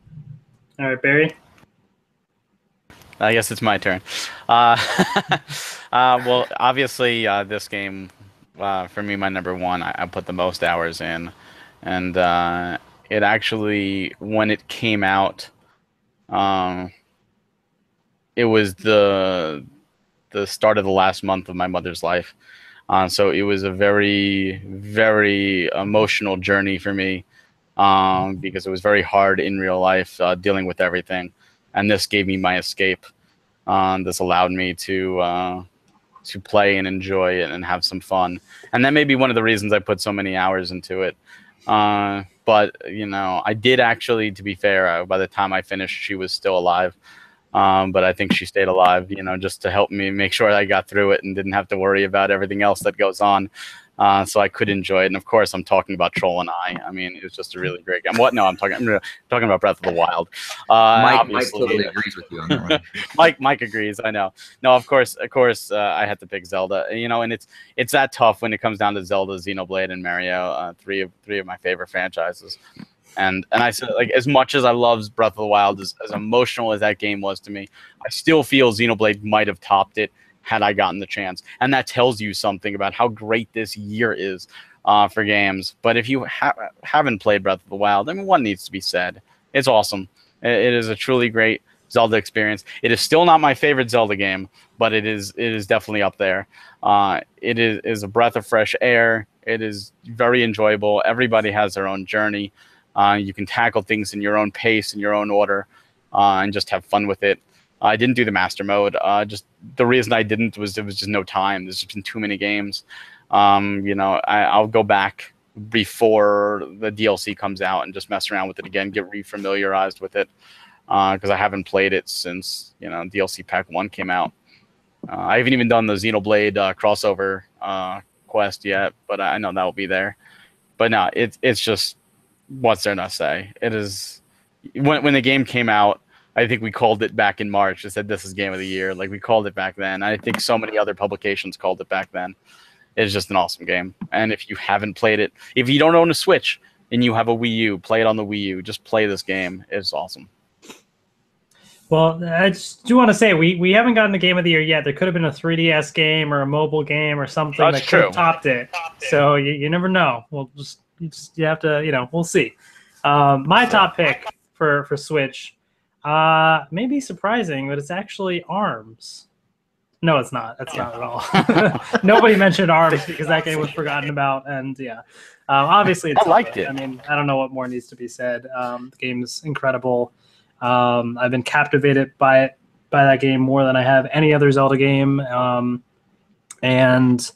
All right, Barry. I guess it's my turn. Well, obviously, this game, for me, my number 1, I put the most hours in. And it actually, when it came out, it was the start of the last month of my mother's life. So it was a very, very emotional journey for me because it was very hard in real life dealing with everything. And this gave me my escape. This allowed me to play and enjoy it and have some fun. And that may be one of the reasons I put so many hours into it. But, you know, I did actually, to be fair, by the time I finished, she was still alive. But I think she stayed alive, you know, just to help me make sure I got through it and didn't have to worry about everything else that goes on. So I could enjoy it. And of course, I'm talking about Troll and I mean, it was just a really great game. What? No, I'm talking about Breath of the Wild. Mike totally agrees with you on that one. Mike agrees. I know. No, of course, I had to pick Zelda. You know, and it's that tough when it comes down to Zelda, Xenoblade, and Mario. Three of my favorite franchises. And I said, like, as much as I love Breath of the Wild, as emotional as that game was to me, I still feel Xenoblade might have topped it had I gotten the chance. And that tells you something about how great this year is for games. But if you haven't played Breath of the Wild, I mean, one needs to be said. It's awesome. It is a truly great Zelda experience. It is still not my favorite Zelda game, but it is definitely up there. It is a breath of fresh air. It is very enjoyable. Everybody has their own journey. You can tackle things in your own pace, in your own order, and just have fun with it. I didn't do the master mode. Just the reason I didn't was there was just no time. There's just been too many games. You know, I'll go back before the DLC comes out and just mess around with it again, get refamiliarized with it, because I haven't played it since, you know, DLC Pack 1 came out. I haven't even done the Xenoblade crossover quest yet, but I know that will be there. But no, it's just, what's there to say? It is, when the game came out, I think we called it back in March. It said this is Game of the Year. Like, we called it back then. I think so many other publications called it back then. It's just an awesome game. And if you haven't played it, if you don't own a Switch, and you have a Wii U, play it on the Wii U. Just play this game. It's awesome. Well, I just do want to say we haven't gotten the game of the year yet. There could have been a 3DS game or a mobile game or something That's that could have true. topped it. So you never know. You have to, we'll see. My top pick for Switch, maybe surprising, but it's actually ARMS. No, it's not. That's not at all. Nobody mentioned ARMS because that game was forgotten about, and obviously it's I liked it. I mean, I don't know what more needs to be said. The game's incredible. I've been captivated by that game more than I have any other Zelda game, and it's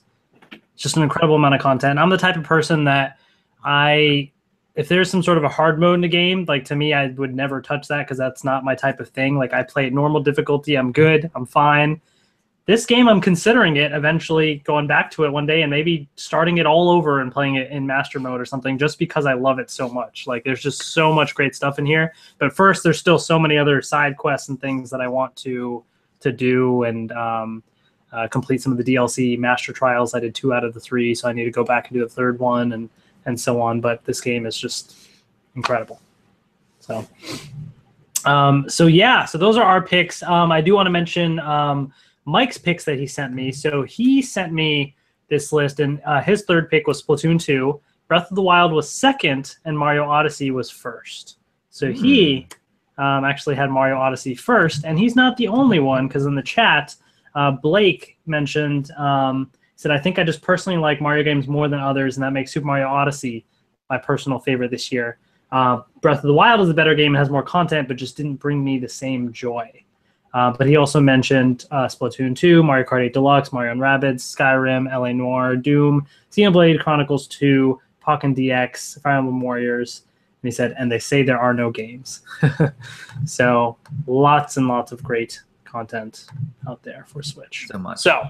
just an incredible amount of content. I'm the type of person that if there's some sort of a hard mode in the game, like to me, I would never touch that because that's not my type of thing. Like I play at normal difficulty, I'm good, I'm fine. This game, I'm considering it eventually going back to it one day and maybe starting it all over and playing it in master mode or something just because I love it so much. Like there's just so much great stuff in here. But first, there's still so many other side quests and things that I want to do and complete some of the DLC master trials. I did 2 out of the 3, so I need to go back and do the 3rd one and so on. But this game is just incredible. So those are our picks. I do want to mention Mike's picks that he sent me. So he sent me this list, and his 3rd pick was Splatoon 2. Breath of the Wild was 2nd, and Mario Odyssey was 1st. So he actually had Mario Odyssey 1st, and he's not the only one, because in the chat, Blake mentioned, said, I think I just personally like Mario games more than others, and that makes Super Mario Odyssey my personal favorite this year. Breath of the Wild is a better game, it has more content, but just didn't bring me the same joy. But he also mentioned Splatoon 2, Mario Kart 8 Deluxe, Mario & Rabbids, Skyrim, LA Noire, Doom, Xenoblade Chronicles 2, Pokken DX, Fire Emblem Warriors. And he said, and they say there are no games. So lots and lots of great content out there for Switch. So much. So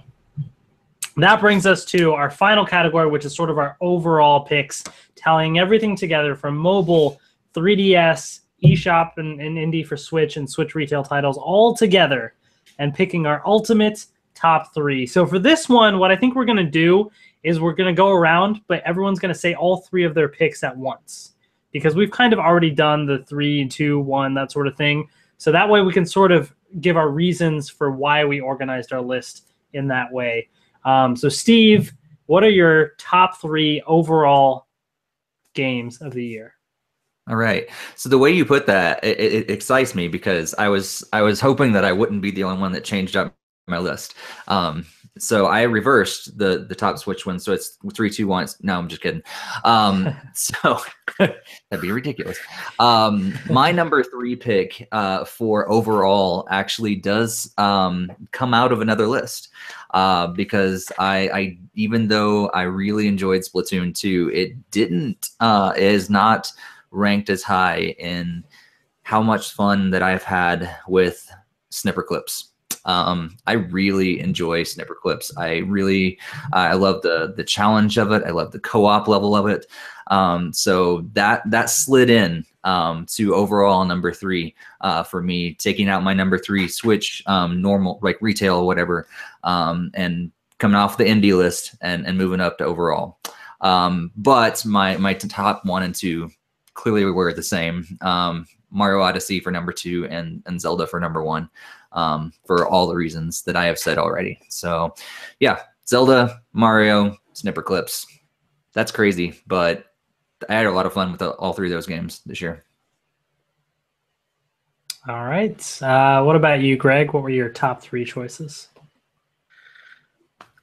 that brings us to our final category, which is sort of our overall picks, tallying everything together from mobile, 3DS, eShop and indie for Switch and Switch retail titles all together and picking our ultimate top 3. So for this one, what I think we're going to do is we're going to go around, but everyone's going to say all 3 of their picks at once because we've kind of already done the 3, 2, 1, that sort of thing. So that way we can sort of give our reasons for why we organized our list in that way. So Steve, what are your top 3 overall games of the year? All right. So the way you put that, it excites me because I was hoping that I wouldn't be the only one that changed up my list. So I reversed the top Switch one. So it's 3, 2, 1. No, I'm just kidding. So that'd be ridiculous. My number 3 pick for overall actually does come out of another list because I even though I really enjoyed Splatoon 2, it is not ranked as high in how much fun that I've had with snipper clips. I really enjoy snipper clips. I love the challenge of it. I love the co-op level of it. So that slid in to overall number 3 for me, taking out my number 3 Switch normal, like retail or whatever, and coming off the indie list and moving up to overall. But my top 1 and 2 clearly were the same. Mario Odyssey for number 2 and Zelda for number 1 for all the reasons that I have said already. So yeah, Zelda, Mario, snipper clips. That's crazy, but I had a lot of fun with all 3 of those games this year. All right. What about you, Greg? What were your top 3 choices?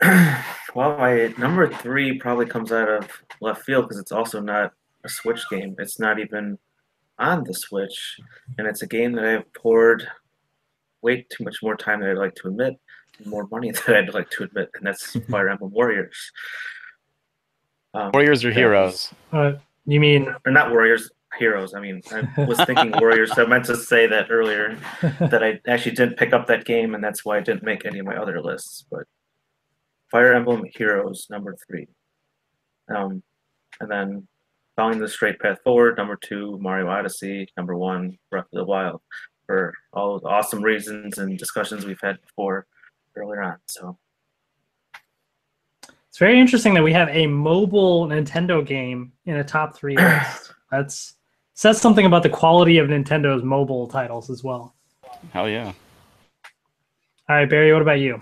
Well, my number 3 probably comes out of left field because it's also not a Switch game. It's not even on the Switch, and it's a game that I've poured way too much more time than I'd like to admit, and more money than I'd like to admit, and that's Fire Emblem Warriors. Warriors or Heroes? You mean... Or not Warriors, Heroes. I mean, I was thinking Warriors, so I meant to say that earlier, that I actually didn't pick up that game, and that's why I didn't make any of my other lists, but Fire Emblem Heroes, number 3. And then following the straight path forward, number 2, Mario Odyssey, number 1, Breath of the Wild, for all the awesome reasons and discussions we've had before earlier on. So It's very interesting that we have a mobile Nintendo game in a top 3 list. That's says something about the quality of Nintendo's mobile titles as well. Hell yeah. All right, Barry, what about you?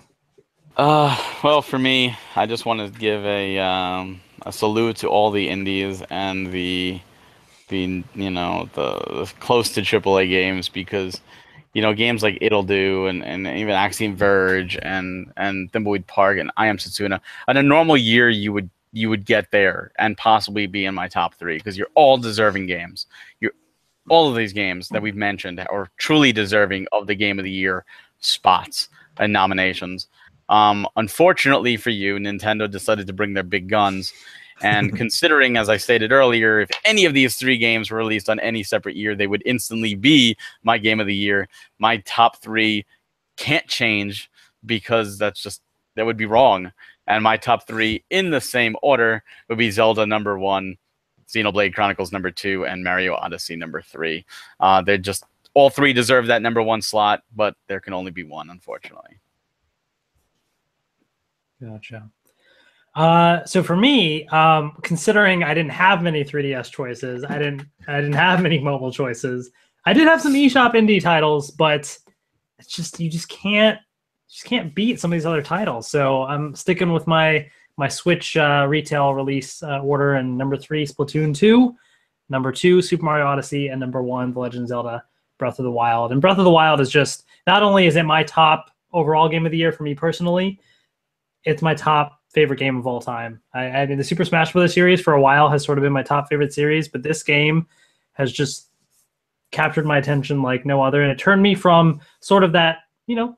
Well, for me, I just want to give a salute to all the indies and the close to AAA games, because games like It'll Do and even Axiom Verge and Thimbleweed Park and I Am Setsuna, on a normal year you would get there and possibly be in my top 3, because you're all deserving games. All of these games that we've mentioned are truly deserving of the Game of the Year spots and nominations. Unfortunately for you, Nintendo decided to bring their big guns. And considering, as I stated earlier, if any of these 3 games were released on any separate year, they would instantly be my Game of the Year. My top 3 can't change, because that would be wrong. And my top 3 in the same order would be Zelda number 1, Xenoblade Chronicles number 2, and Mario Odyssey number 3. They're just all 3 deserve that number 1 slot, but there can only be one, unfortunately. Gotcha. So for me, considering I didn't have many 3DS choices, I didn't have many mobile choices. I did have some eShop indie titles, but it's just you just can't beat some of these other titles. So I'm sticking with my Switch retail release order, and number 3, Splatoon 2, number 2, Super Mario Odyssey, and number 1, The Legend of Zelda: Breath of the Wild. And Breath of the Wild is just, not only is it my top overall game of the year for me personally, it's my top favorite game of all time. I mean, the Super Smash Bros. Series for a while has sort of been my top favorite series, but this game has just captured my attention like no other. And it turned me from sort of that,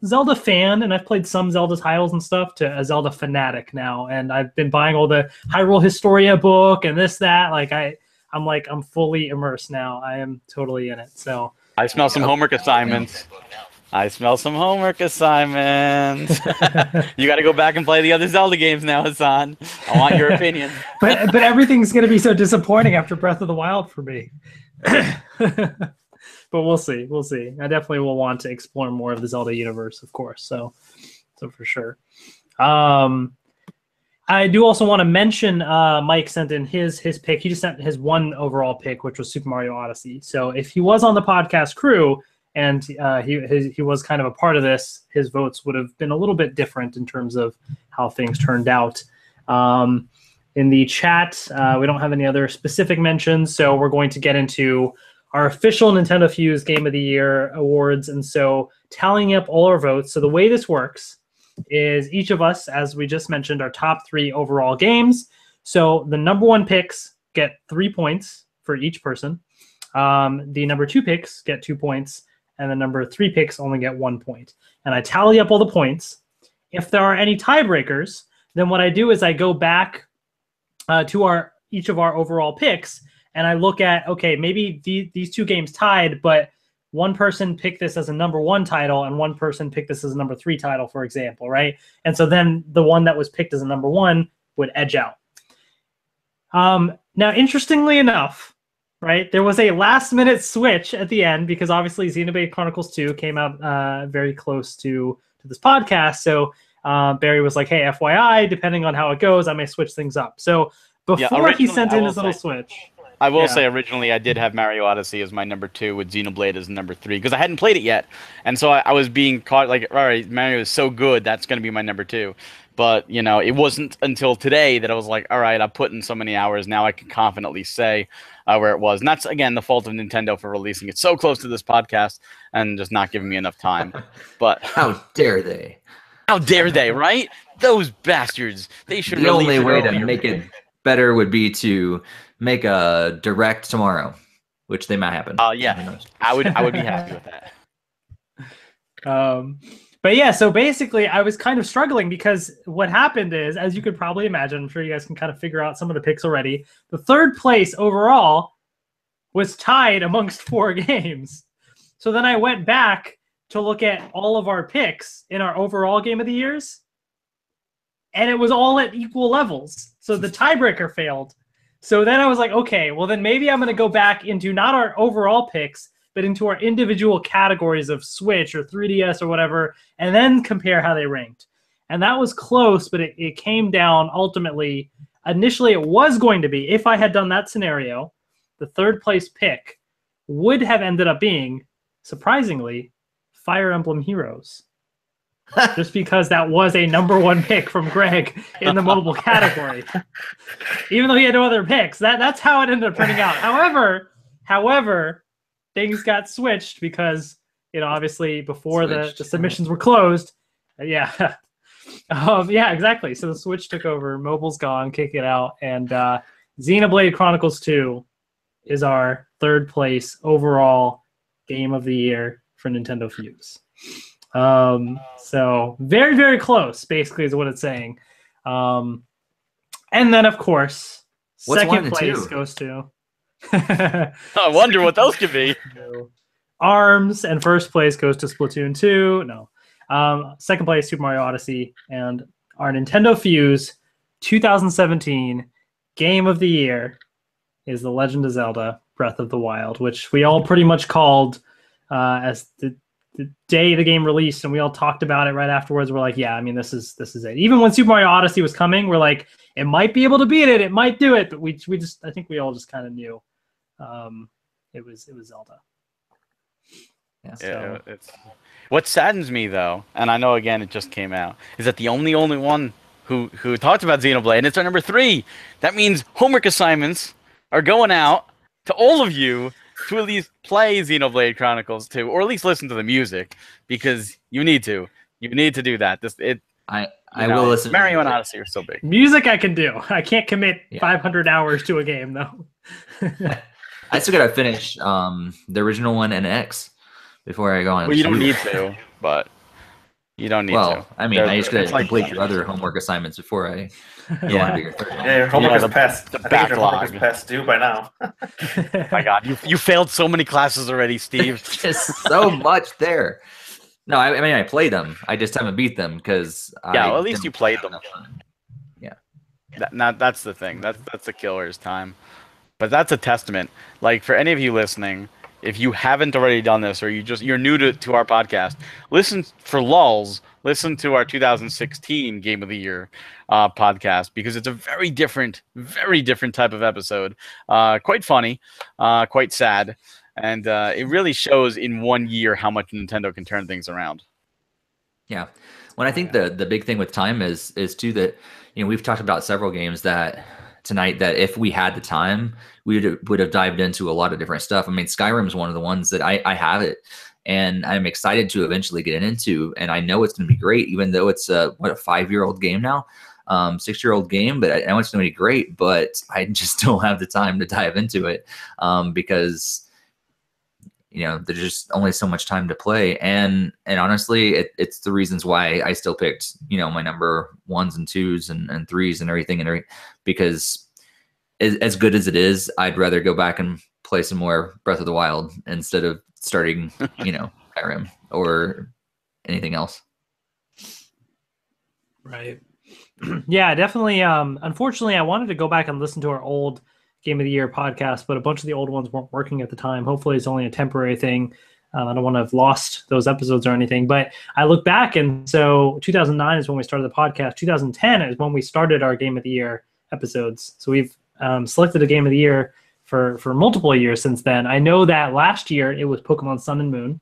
Zelda fan, and I've played some Zelda titles and stuff, to a Zelda fanatic now. And I've been buying all the Hyrule Historia book and this, that. I'm fully immersed now. I am totally in it. So I smell some homework assignments. You got to go back and play the other Zelda games now, Hassan. I want your opinion. but everything's going to be so disappointing after Breath of the Wild for me. But we'll see. I definitely will want to explore more of the Zelda universe, of course. So for sure. I do also want to mention Mike sent in his pick. He just sent his 1 overall pick, which was Super Mario Odyssey. So if he was on the podcast crew and he was kind of a part of this, his votes would have been a little bit different in terms of how things turned out. In the chat, we don't have any other specific mentions, so we're going to get into our official NintendoFuse Game of the Year awards. And so tallying up all our votes. So the way this works is each of us, as we just mentioned, our top 3 overall games. So the number 1 picks get 3 points for each person. The number 2 picks get 2 points, and the number 3 picks only get 1 point. And I tally up all the points. If there are any tiebreakers, then what I do is I go back to each of our overall picks, and I look at, okay, maybe these 2 games tied, but one person picked this as a number 1 title and one person picked this as a number 3 title, for example, right? And so then the one that was picked as a number 1 would edge out. Now, interestingly enough, right, there was a last-minute switch at the end, because obviously Xenoblade Chronicles 2 came out very close to this podcast. So Barry was like, hey, FYI, depending on how it goes, I may switch things up. So before he sent in his little switch. I will say originally I did have Mario Odyssey as my number 2 with Xenoblade as number 3, because I hadn't played it yet. And so I was being caught like, all right, Mario is so good, that's going to be my number 2. But, it wasn't until today that I was like, all right, I've put in so many hours, now I can confidently say where it was. And that's, again, the fault of Nintendo for releasing it so close to this podcast and just not giving me enough time. But how dare they? How dare they, right? Those bastards. They should The only way earlier. to make it better would be to make a direct tomorrow, which they might happen. Yeah, I would be happy with that. But yeah, so basically I was kind of struggling, because what happened is, as you could probably imagine, I'm sure you guys can kind of figure out some of the picks already, the 3rd place overall was tied amongst 4 games. So then I went back to look at all of our picks in our overall Game of the Years, and it was all at equal levels. So the tiebreaker failed. So then I was like, okay, well then maybe I'm going to go back into not our overall picks, but into our individual categories of Switch or 3DS or whatever, and then compare how they ranked. And that was close, but it came down ultimately. Initially, it was going to be, if I had done that scenario, the third place pick would have ended up being, surprisingly, Fire Emblem Heroes. Just because that was a #1 pick from Greg in the mobile category. Even though he had no other picks. That's how it ended up turning out. However, things got switched because, obviously before the submissions were closed. Yeah. Yeah, exactly. So the Switch took over, mobile's gone, kick it out, and Xenoblade Chronicles 2 is our third place overall game of the year for NintendoFuse. So very, very close, basically, is what it's saying. And then, of course, second place goes to... I wonder what those could be. ARMS, and first place goes to Splatoon 2. No. Second place, Super Mario Odyssey, and our NintendoFuse 2017 Game of the Year is The Legend of Zelda Breath of the Wild, which we all pretty much called as the day the game released, and we all talked about it right afterwards. We're like, yeah, I mean, this is it. Even when Super Mario Odyssey was coming, we're like, it might be able to beat it, it might do it, but we just, I think we all just kind of knew it was Zelda. Yeah, so. It's what saddens me though, and I know again it just came out, is that the only one who talked about Xenoblade, and it's our number 3. That means homework assignments are going out to all of you to at least play Xenoblade Chronicles 2, or at least listen to the music, because you need to do that. I will listen. Mario and Odyssey are so big. Music I can do. I can't commit 500 hours to a game though. I still gotta finish the original one and X before I go on. Well, you don't need to, but you don't need to. Well, I mean, I just gotta complete your other homework assignments before I go on to your third one. Yeah, your homework is past. I think your homework is past due by now. My God, you failed so many classes already, Steve. Just so much there. No, I mean, I played them. I just haven't beat them because. Yeah, well, at least you played them. Yeah. That's the thing. That's the killer's time. But that's a testament. Like, for any of you listening, if you haven't already done this, or you're new to our podcast, listen for lulls. Listen to our 2016 Game of the Year podcast, because it's a very different type of episode. Quite funny, quite sad, and it really shows in 1 year how much Nintendo can turn things around. Yeah. Well, I think the big thing with time is too that, we've talked about several games tonight that if we had the time, we would have dived into a lot of different stuff. I mean, Skyrim is one of the ones that I have it, and I'm excited to eventually get into, and I know it's going to be great, even though it's a 5-year-old game now, 6-year-old game, but I know it's going to be great, but I just don't have the time to dive into it because there's just only so much time to play, and honestly, it's the reasons why I still picked my number 1s and 2s and 3s and everything, because as good as it is, I'd rather go back and play some more Breath of the Wild instead of starting Skyrim or anything else. Right. Yeah, definitely. Unfortunately, I wanted to go back and listen to our old Game of the Year podcast, but a bunch of the old ones weren't working at the time. Hopefully it's only a temporary thing. I don't want to have lost those episodes or anything, but I look back, and so 2009 is when we started the podcast. 2010 is when we started our Game of the Year episodes. So we've selected a Game of the Year for multiple years since then. I know that last year it was Pokemon Sun and Moon,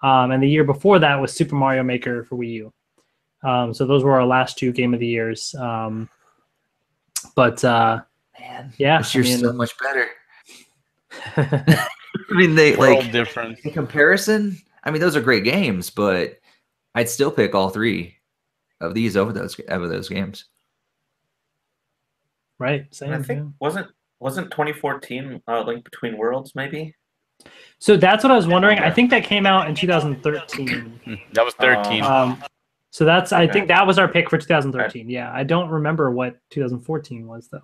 and the year before that was Super Mario Maker for Wii U. So those were our last 2 Game of the Years. Man, yeah, this year's so much better. I mean, they all different in comparison. I mean, those are great games, but I'd still pick all 3 of these over those games. Right. Same. I think wasn't 2014 Link Between Worlds maybe? So that's what I was wondering. I think that came out in 2013. That was 13. So that's I think that was our pick for 2013. Yeah, I don't remember what 2014 was though.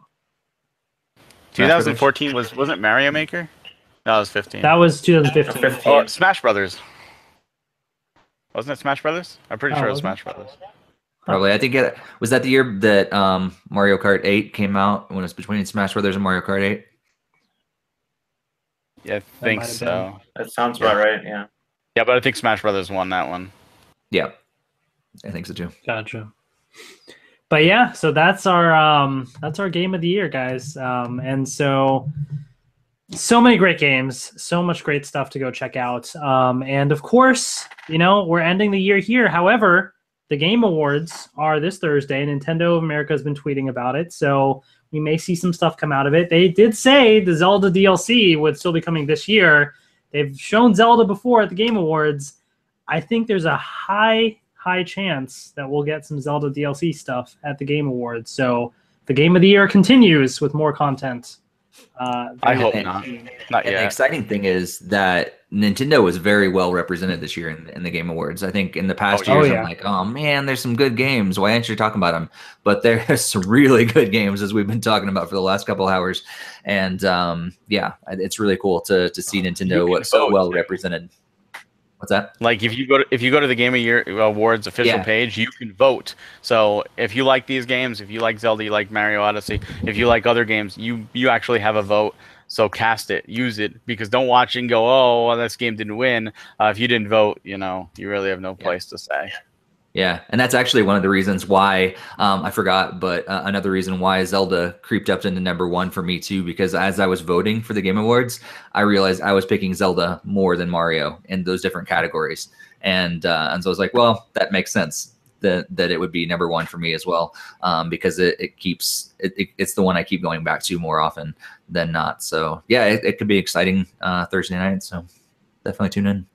2014 wasn't Mario Maker? No, it was 15. That was 2015. Oh, Smash Brothers. Wasn't it Smash Brothers? I'm pretty sure it was Smash Brothers. Probably. I think it was that the year that Mario Kart 8 came out, when it was between Smash Brothers and Mario Kart 8. Yeah, I think so. That sounds about right. Yeah. Yeah, but I think Smash Brothers won that one. Yeah. I think so too. Gotcha. But yeah, so that's our game of the year, guys. And so many great games, so much great stuff to go check out. And of course, we're ending the year here. However, the Game Awards are this Thursday. Nintendo of America has been tweeting about it, so we may see some stuff come out of it. They did say the Zelda DLC would still be coming this year. They've shown Zelda before at the Game Awards. I think there's a high chance that we'll get some Zelda DLC stuff at the Game Awards. So the Game of the Year continues with more content. I hope not. Not And yet. the exciting thing is that Nintendo was very well represented this year in the Game Awards. I think in the past years, yeah. I'm like, oh man, there's some good games. Why aren't you talking about them? But there's some really good games, as we've been talking about for the last couple hours. And yeah, it's really cool to see Nintendo so well represented. What's that? Like if you go to the Game of Year Awards official page, you can vote. So if you like these games, if you like Zelda, you like Mario Odyssey, if you like other games, you actually have a vote. So cast it, use it, because don't watch it and go, oh, well, this game didn't win. If you didn't vote, you really have no place to say. Yeah, and that's actually one of the reasons why I forgot, but another reason why Zelda creeped up into #1 for me too, because as I was voting for the Game Awards, I realized I was picking Zelda more than Mario in those different categories, and so I was like, well, that makes sense that it would be #1 for me as well, because it's the one I keep going back to more often than not. So yeah, it could be exciting Thursday night. So definitely tune in.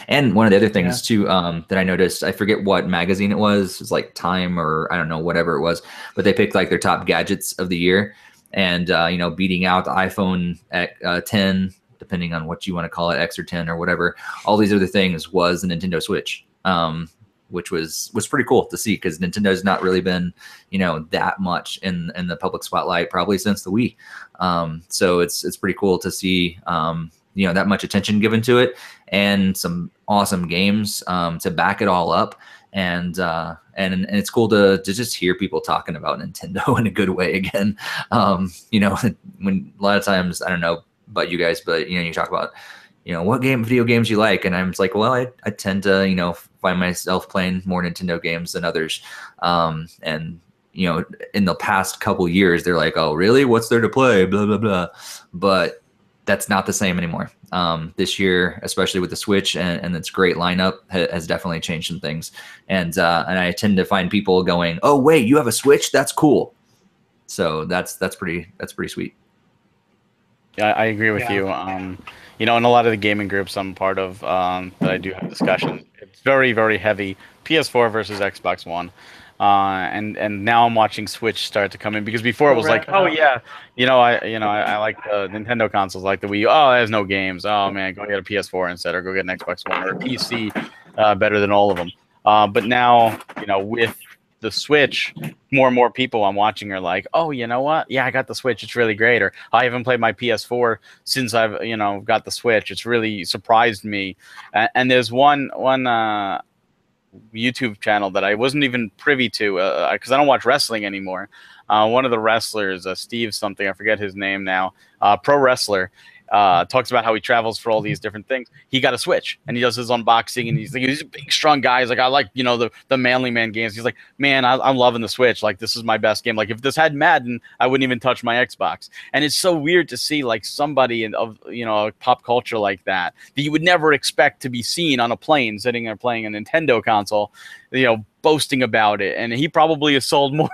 And one of the other things too that I noticed, I forget what magazine it was like Time or I don't know, whatever it was, but they picked like their top gadgets of the year, and beating out the iPhone 10, depending on what you want to call it, X or 10 or whatever. All these other things was the Nintendo Switch, which was pretty cool to see, because Nintendo's not really been that much in the public spotlight probably since the Wii. So it's pretty cool to see that much attention given to it, and some awesome games to back it all up, and it's cool to just hear people talking about Nintendo in a good way again. When a lot of times, I don't know about you guys, but you talk about what video games you like, and I'm just like, well, I tend to find myself playing more Nintendo games than others, and in the past couple years they're like, oh really, what's there to play, blah blah blah, but that's not the same anymore. This year, especially with the Switch and its great lineup, has definitely changed some things. And I tend to find people going, "Oh, wait, you have a Switch? That's cool." So that's pretty sweet. Yeah, I agree with you. In a lot of the gaming groups I'm part of, that I do have discussions, it's very, very heavy PS4 versus Xbox One. And now I'm watching Switch start to come in, because before it was like, oh yeah, I like the Nintendo consoles, like the Wii. Oh, there's no games. Oh man, go get a PS4 instead, or go get an Xbox One or a PC, better than all of them. But now, with the Switch, more and more people I'm watching are like, oh, you know what? Yeah, I got the Switch. It's really great. Or I haven't played my PS4 since I've got the Switch. It's really surprised me. And there's one YouTube channel that I wasn't even privy to, because I don't watch wrestling anymore. One of the wrestlers, Steve something, I forget his name now, pro wrestler, talks about how he travels for all these different things. He got a Switch and he does his unboxing, and he's a big, strong guy. He's like, I like, the manly man games. He's like, man, I'm loving the Switch. Like, this is my best game. Like, if this had Madden, I wouldn't even touch my Xbox. And it's so weird to see like somebody of pop culture like that you would never expect to be seen on a plane sitting there playing a Nintendo console, boasting about it. And he probably has sold more,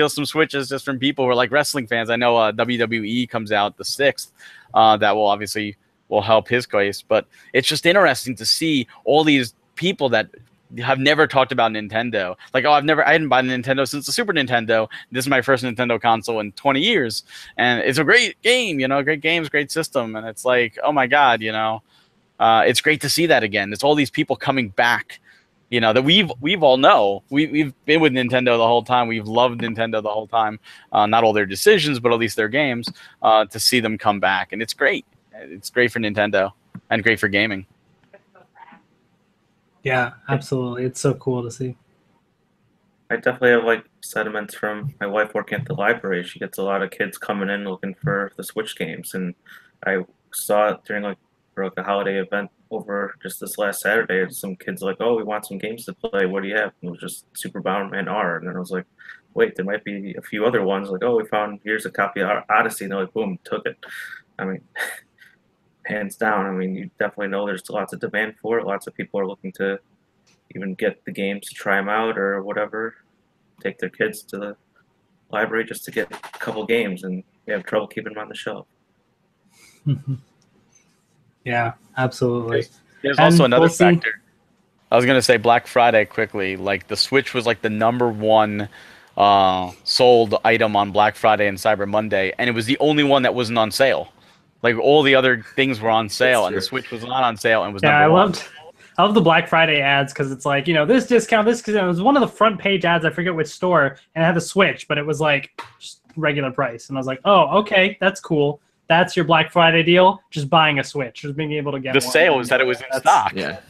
some Switches just from people who are like wrestling fans. I know WWE comes out the 6th. That will help his case, but it's just interesting to see all these people that have never talked about Nintendo. Like, I hadn't bought a Nintendo since the Super Nintendo. This is my first Nintendo console in 20 years, and it's a great game. Great games, great system, and it's like, oh my god, it's great to see that again. It's all these people coming back. That we've all know. We've been with Nintendo the whole time. We've loved Nintendo the whole time. Not all their decisions, but at least their games. To see them come back, and it's great. It's great for Nintendo and great for gaming. Yeah, absolutely. It's so cool to see. I definitely have like sentiments from my wife working at the library. She gets a lot of kids coming in looking for the Switch games, and I saw it during for a holiday event over just this last Saturday. Some kids like, oh, we want some games to play. What do you have? And it was just Super Bomberman R. And then I was like, wait, there might be a few other ones. Like, oh, we found, here's a copy of Odyssey. And they're like, boom, took it. I mean, hands down. I mean, you definitely know there's lots of demand for it. Lots of people are looking to even get the games to try them out or whatever. Take their kids to the library just to get a couple games, and they have trouble keeping them on the shelf. Yeah, absolutely. There's also another factor. I was gonna say Black Friday quickly. Like the Switch was like the #1 sold item on Black Friday and Cyber Monday, and it was the only one that wasn't on sale. Like all the other things were on sale, and the Switch was not on sale and was number one. I love the Black Friday ads because it's like, this discount, this, because it was one of the front page ads. I forget which store, and it had the Switch, but it was like just regular price, and I was like, oh, okay, that's cool. That's your Black Friday deal. Just buying a Switch, just being able to get the sale is that it was in stock. Yeah.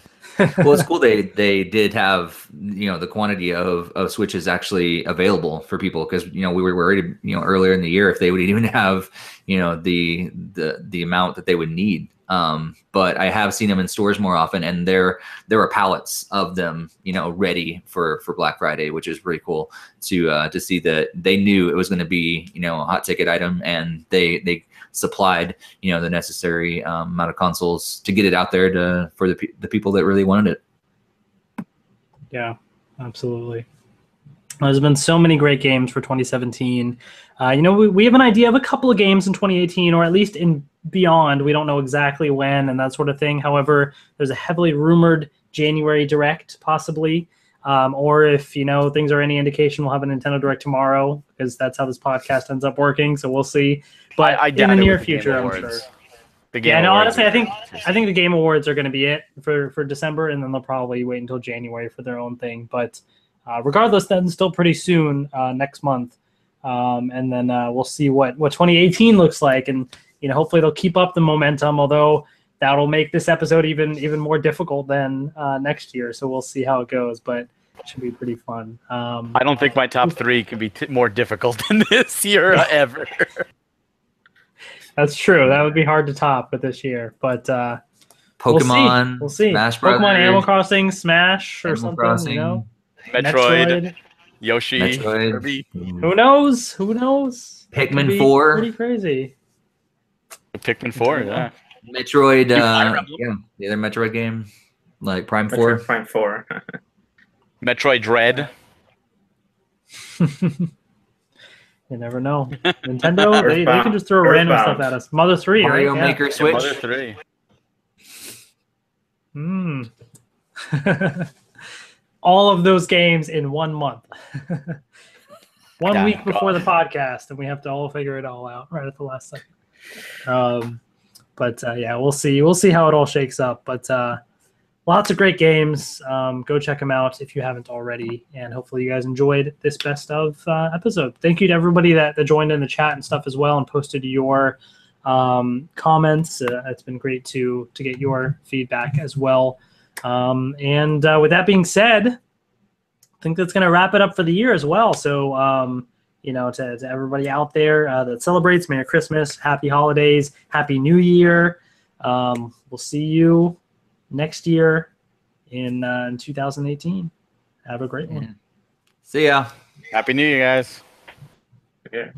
Well, it's cool they did have the quantity of Switches actually available for people, because we were worried earlier in the year if they would even have the amount that they would need. But I have seen them in stores more often, and there are pallets of them ready for Black Friday, which is pretty cool to see that they knew it was going to be a hot ticket item, and they supplied the necessary amount of consoles to get it out there for the people that really wanted it. Yeah, absolutely. There's been so many great games for 2017. We have an idea of a couple of games in 2018, or at least in beyond. We don't know exactly when and that sort of thing. However, there's a heavily rumored January Direct, possibly. Or if things are any indication, we'll have a Nintendo Direct tomorrow, because that's how this podcast ends up working. So we'll see. But I in the near future, I'm sure. Honestly, I think the Game Awards are going to be it for December, and then they'll probably wait until January for their own thing. But regardless, then still pretty soon next month, and then we'll see what 2018 looks like, and hopefully they'll keep up the momentum. Although that'll make this episode even more difficult than next year. So we'll see how it goes, but it should be pretty fun. I don't think my top 3 can be more difficult than this year ever. That's true. That would be hard to top with this year, but Pokemon, we'll see. Smash Brothers, Pokemon, Animal Crossing, Smash, or Animal something. Crossing, Metroid, Yoshi, Kirby. Who knows? Pikmin 4. Pretty crazy. Pikmin 4, yeah. Metroid, the other Metroid game, like Prime 4. Prime 4. Metroid Dread. You never know. Nintendo, they can just throw random stuff at us. Mother 3, Mario right? Maker Switch. Mother 3. All of those games in 1 month. One week before the podcast, and we have to all figure it all out right at the last second. But we'll see. We'll see how it all shakes up. But lots of great games. Go check them out if you haven't already. And hopefully you guys enjoyed this best of episode. Thank you to everybody that joined in the chat and stuff as well, and posted your comments. It's been great to get your feedback as well. And with that being said, I think that's going to wrap it up for the year as well. So, to everybody out there that celebrates, Merry Christmas, Happy Holidays, Happy New Year. We'll see you next year in 2018. Have a great one. See ya. Happy New Year, guys. Yeah.